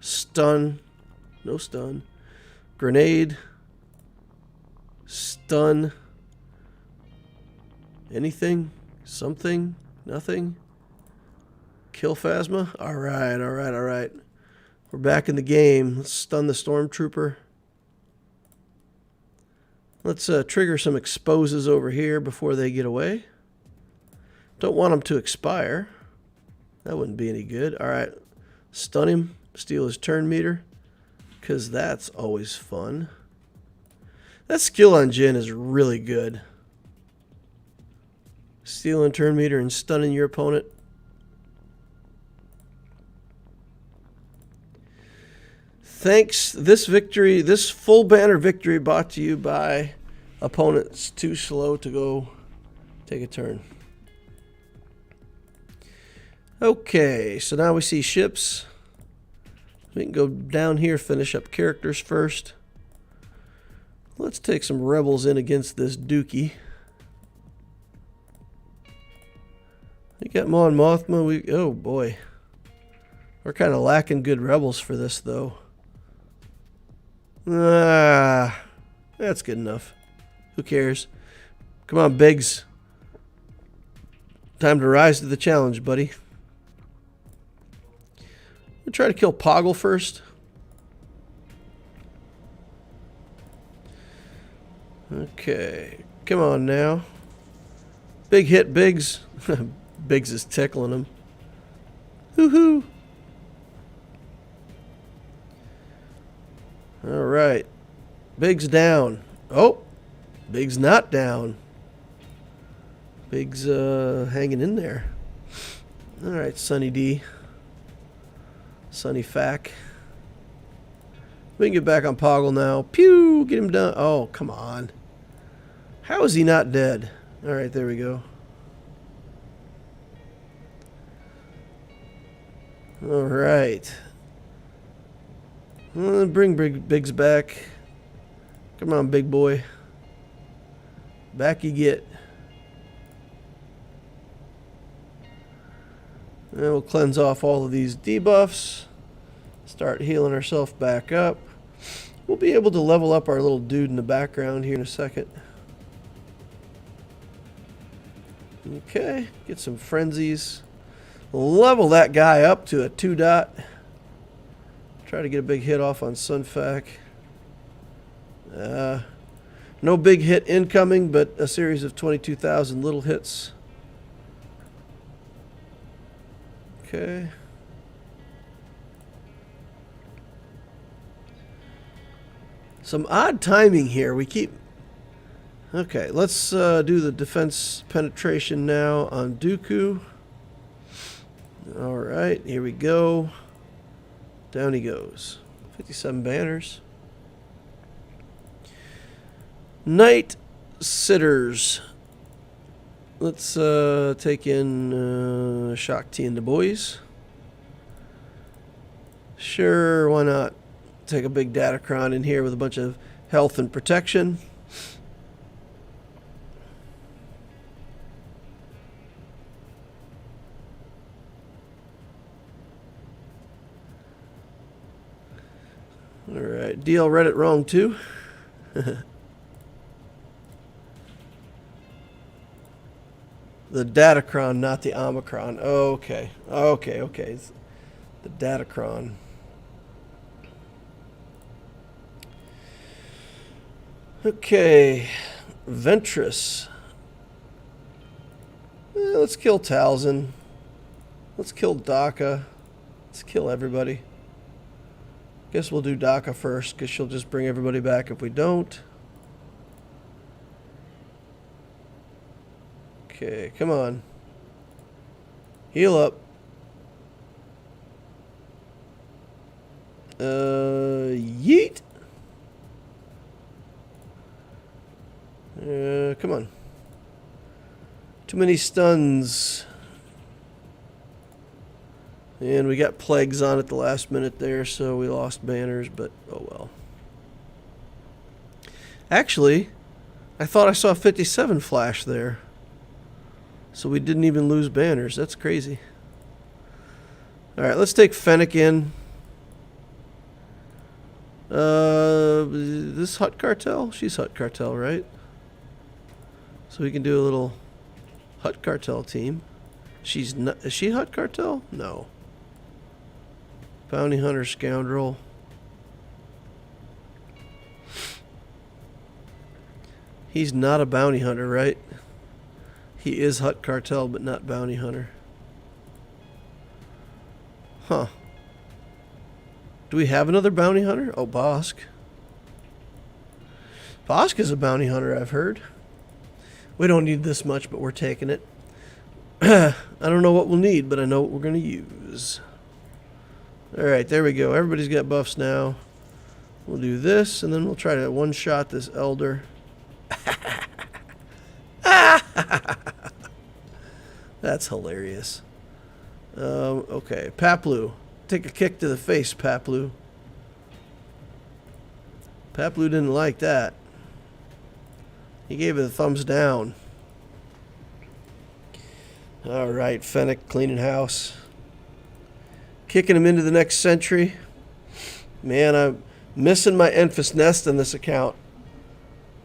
Stun. No stun. Grenade. Stun. Anything? Something? Nothing? Kill Phasma? Alright, alright, alright. We're back in the game. Let's stun the Stormtrooper. Let's trigger some exposes over here before they get away. Don't want them to expire. That wouldn't be any good. Alright. Stun him. Steal his turn meter. Because that's always fun. That skill on Jin is really good. Stealing turn meter and stunning your opponent. Thanks. This victory, this full banner victory brought to you by opponents too slow to go take a turn. Okay, so now we see ships. We can go down here, finish up characters first. Let's take some rebels in against this Dookie. We got Mon Mothma. Oh boy. We're kind of lacking good rebels for this though. That's good enough. Who cares? Come on, Biggs. Time to rise to the challenge, buddy. We'll try to kill Poggle first. Okay. Come on now. Big hit, Biggs. Biggs is tickling him. Hoo-hoo. All right. Biggs down. Oh, Biggs not down. Biggs hanging in there. All right, Sunny D. Sunny Fac. We can get back on Poggle now. Pew! Get him done. Oh, come on. How is he not dead? Alright, there we go. Alright. Bring Biggs back. Come on, big boy. Back you get. And we'll cleanse off all of these debuffs. Start healing ourselves back up. We'll be able to level up our little dude in the background here in a second. Okay, get some frenzies. Level that guy up to a 2-dot. Try to get a big hit off on Sunfac. No big hit incoming, but a series of 22,000 little hits. Okay. Some odd timing here. We keep... Okay, let's do the defense penetration now on Dooku. Alright, here we go. Down he goes. 57 banners. Night Sitters. Let's take in Shakti and the boys. Sure, why not? Take a big Datacron in here with a bunch of health and protection. Alright, DL read it wrong too. The Datacron, not the Omicron. Oh, okay. Okay. It's the Datacron. Okay. Ventress. Let's kill Talzin. Let's kill Daka. Let's kill everybody. Guess we'll do Daka first, because she'll just bring everybody back if we don't. Okay, come on. Heal up. Yeet. Come on. Too many stuns. And we got plagues on at the last minute there, so we lost banners, but oh well. Actually, I thought I saw 57 flash there. So we didn't even lose banners. That's crazy. Alright, let's take Fennec in. This Hut Cartel? She's Hut Cartel, right? So we can do a little Hut Cartel team. She's not... Is she Hut Cartel? No. Bounty Hunter Scoundrel. He's not a bounty hunter, right? He is Hut Cartel, but not bounty hunter. Huh. Do we have another bounty hunter? Oh, Bosk. Bosk is a bounty hunter, I've heard. We don't need this much, but we're taking it. I don't know what we'll need, but I know what we're going to use. Alright, there we go. Everybody's got buffs now. We'll do this, and then we'll try to one-shot this Elder. That's hilarious. Okay, Paplu. Take a kick to the face, Paplu. Paplu didn't like that. He gave it a thumbs down. Alright, Fennec cleaning house. Kicking him into the next century. Man, I'm missing my Enfys Nest in this account.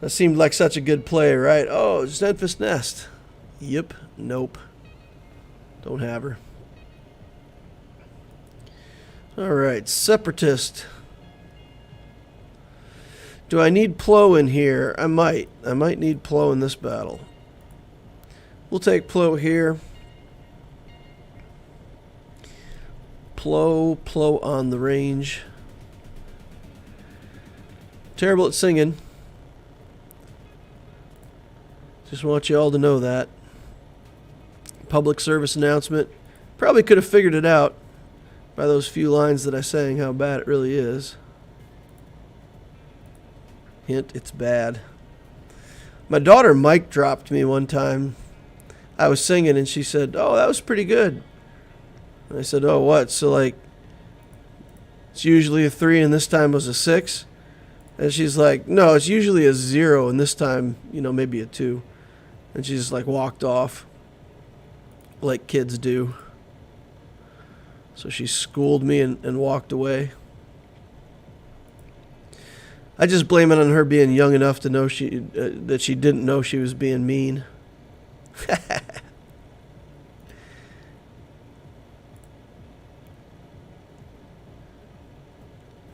That seemed like such a good play, right? Oh, it's Enfys Nest. Yep. Nope. Don't have her. Alright, Separatist. Do I need Plo in here? I might. I might need Plo in this battle. We'll take Plo here. Plo on the range. Terrible at singing. Just want you all to know that. Public service announcement. Probably could have figured it out by those few lines that I sang how bad it really is. Hint, it's bad. My daughter mic dropped me one time. I was singing and she said, "Oh, that was pretty good." And I said, "Oh, what?" So like, it's usually a 3 and this time was a 6. And she's like, "No, it's usually a 0 and this time, maybe a 2. And she just like walked off like kids do. So she schooled me and walked away. I just blame it on her being young enough to know that she didn't know she was being mean.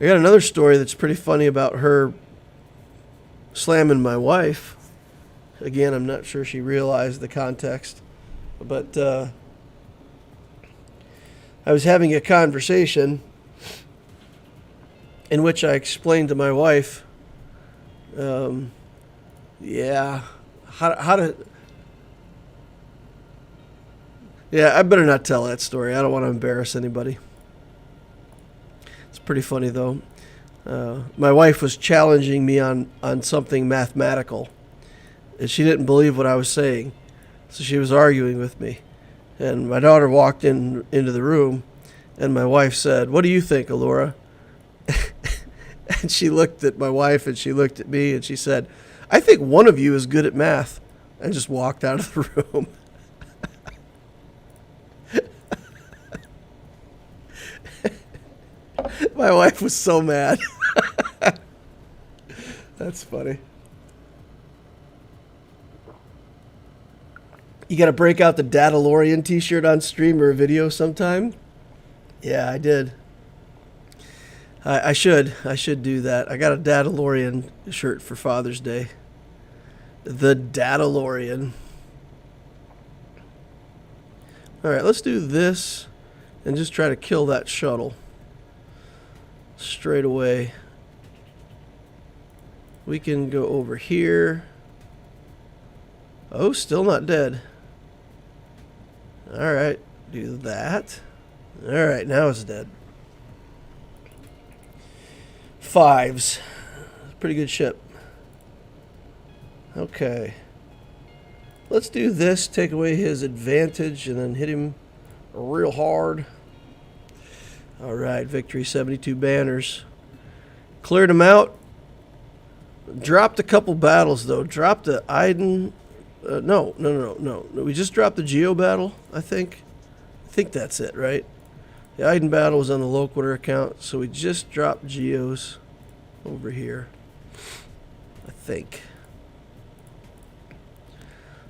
I got another story that's pretty funny about her slamming my wife. Again, I'm not sure she realized the context. But I was having a conversation in which I explained to my wife, how to... Yeah, I better not tell that story. I don't want to embarrass anybody. It's pretty funny, though. My wife was challenging me on something mathematical, and she didn't believe what I was saying, so she was arguing with me. And my daughter walked into the room, and my wife said, "What do you think, Alora?" And she looked at my wife, and she looked at me, and she said, "I think one of you is good at math," and just walked out of the room. My wife was so mad. That's funny. You got to break out the Dadalorian t-shirt on stream or a video sometime? Yeah, I did. I should do that. I got a Dadalorian shirt for Father's Day. The Dadalorian. All right, let's do this and just try to kill that shuttle straight away. We can go over here. Oh, still not dead. All right, do that. All right, now it's dead. 5s. Pretty good ship. Okay. Let's do this, take away his advantage, and then hit him real hard. All right, victory, 72 banners. Cleared him out. Dropped a couple battles, though. Dropped the Iden. No. We just dropped the Geo battle, I think. I think that's it, right? The Iden battle was on the Loquitur account, so we just dropped Geos over here, I think.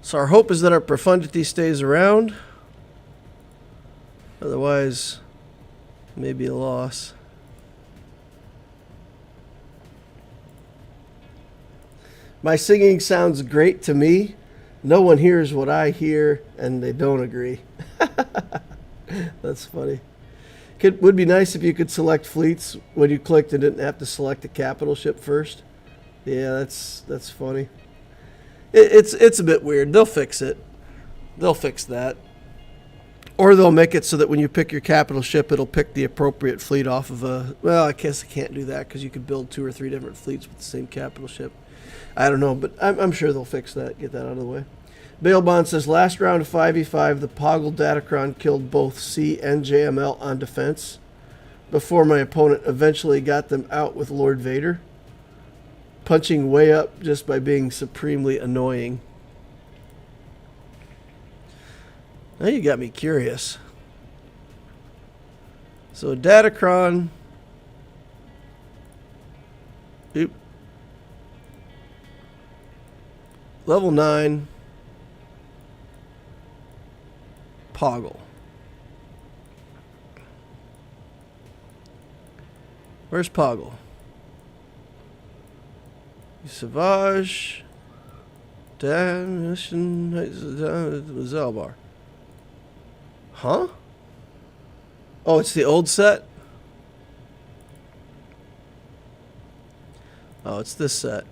So our hope is that our profundity stays around. Otherwise, maybe a loss. My singing sounds great to me. No one hears what I hear, and they don't agree. That's funny. Would be nice if you could select fleets when you clicked and didn't have to select a capital ship first. Yeah, that's funny. It's a bit weird. They'll fix it. They'll fix that. Or they'll make it so that when you pick your capital ship, it'll pick the appropriate fleet off of a... Well, I guess I can't do that because you could build 2 or 3 different fleets with the same capital ship. I don't know, but I'm sure they'll fix that, get that out of the way. Bailbond says, last round of 5v5, the Poggle Datacron killed both C and JML on defense before my opponent eventually got them out with Lord Vader, punching way up just by being supremely annoying. Now you got me curious. So Datacron... Oop. Level 9... Poggle. Where's Poggle? Savage. Damnation. Zelbar. Huh? Oh, it's the old set? Oh, it's this set.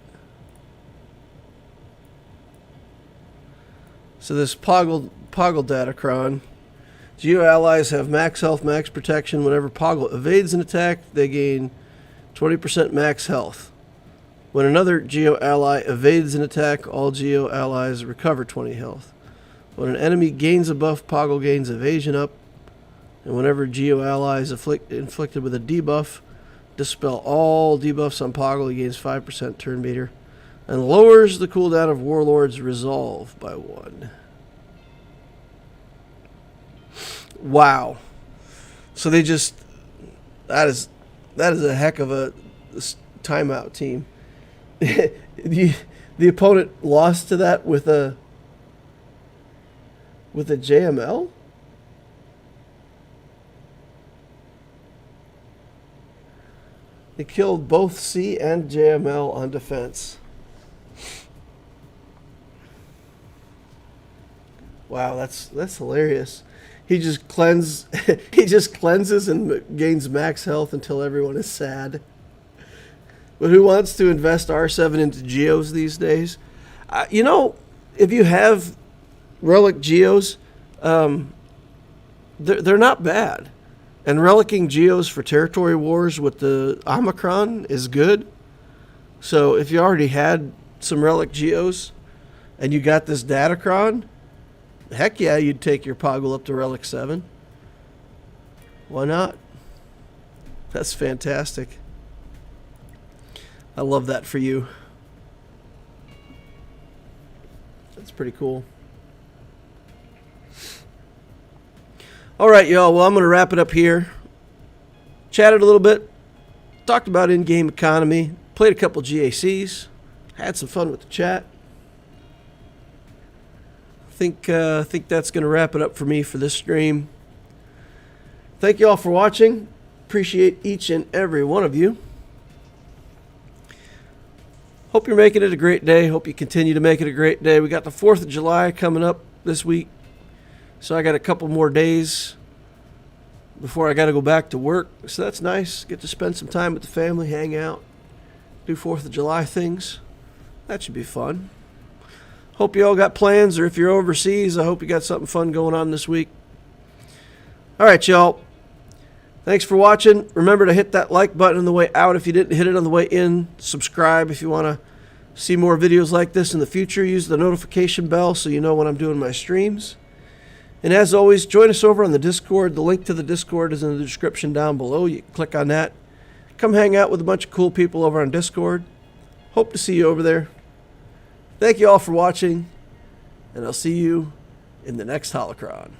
So this Poggle Datacron. Geo allies have max health, max protection. Whenever Poggle evades an attack, they gain 20% max health. When another Geo ally evades an attack, all Geo allies recover 20 health. When an enemy gains a buff, Poggle gains evasion up. And whenever Geo ally is inflicted with a debuff, dispel all debuffs on Poggle. He gains 5% turn meter. And lowers the cooldown of Warlord's Resolve by 1. Wow. So they just... That is a heck of a timeout team. the opponent lost to that with a JML? They killed both C and JML on defense. Wow, that's hilarious. He just cleanses and gains max health until everyone is sad. But who wants to invest R7 into Geos these days? You know, if you have Relic Geos, they're not bad. And relicking Geos for territory wars with the Omicron is good. So if you already had some Relic Geos and you got this Datacron, heck yeah, you'd take your Poggle up to Relic 7. Why not? That's fantastic. I love that for you. That's pretty cool. All right, y'all. Well, I'm going to wrap it up here. Chatted a little bit. Talked about in-game economy. Played a couple GACs. Had some fun with the chat. Think that's going to wrap it up for me for this stream. Thank you all for watching. Appreciate each and every one of you. Hope you're making it a great day. Hope you continue to make it a great day. We got the 4th of July coming up this week. So I got a couple more days before I got to go back to work. So that's nice. Get to spend some time with the family, hang out, do 4th of July things. That should be fun. Hope you all got plans, or if you're overseas, I hope you got something fun going on this week. All right, y'all. Thanks for watching. Remember to hit that like button on the way out if you didn't hit it on the way in. Subscribe if you want to see more videos like this in the future. Use the notification bell so you know when I'm doing my streams. And as always, join us over on the Discord. The link to the Discord is in the description down below. You can click on that. Come hang out with a bunch of cool people over on Discord. Hope to see you over there. Thank you all for watching, and I'll see you in the next Holocron.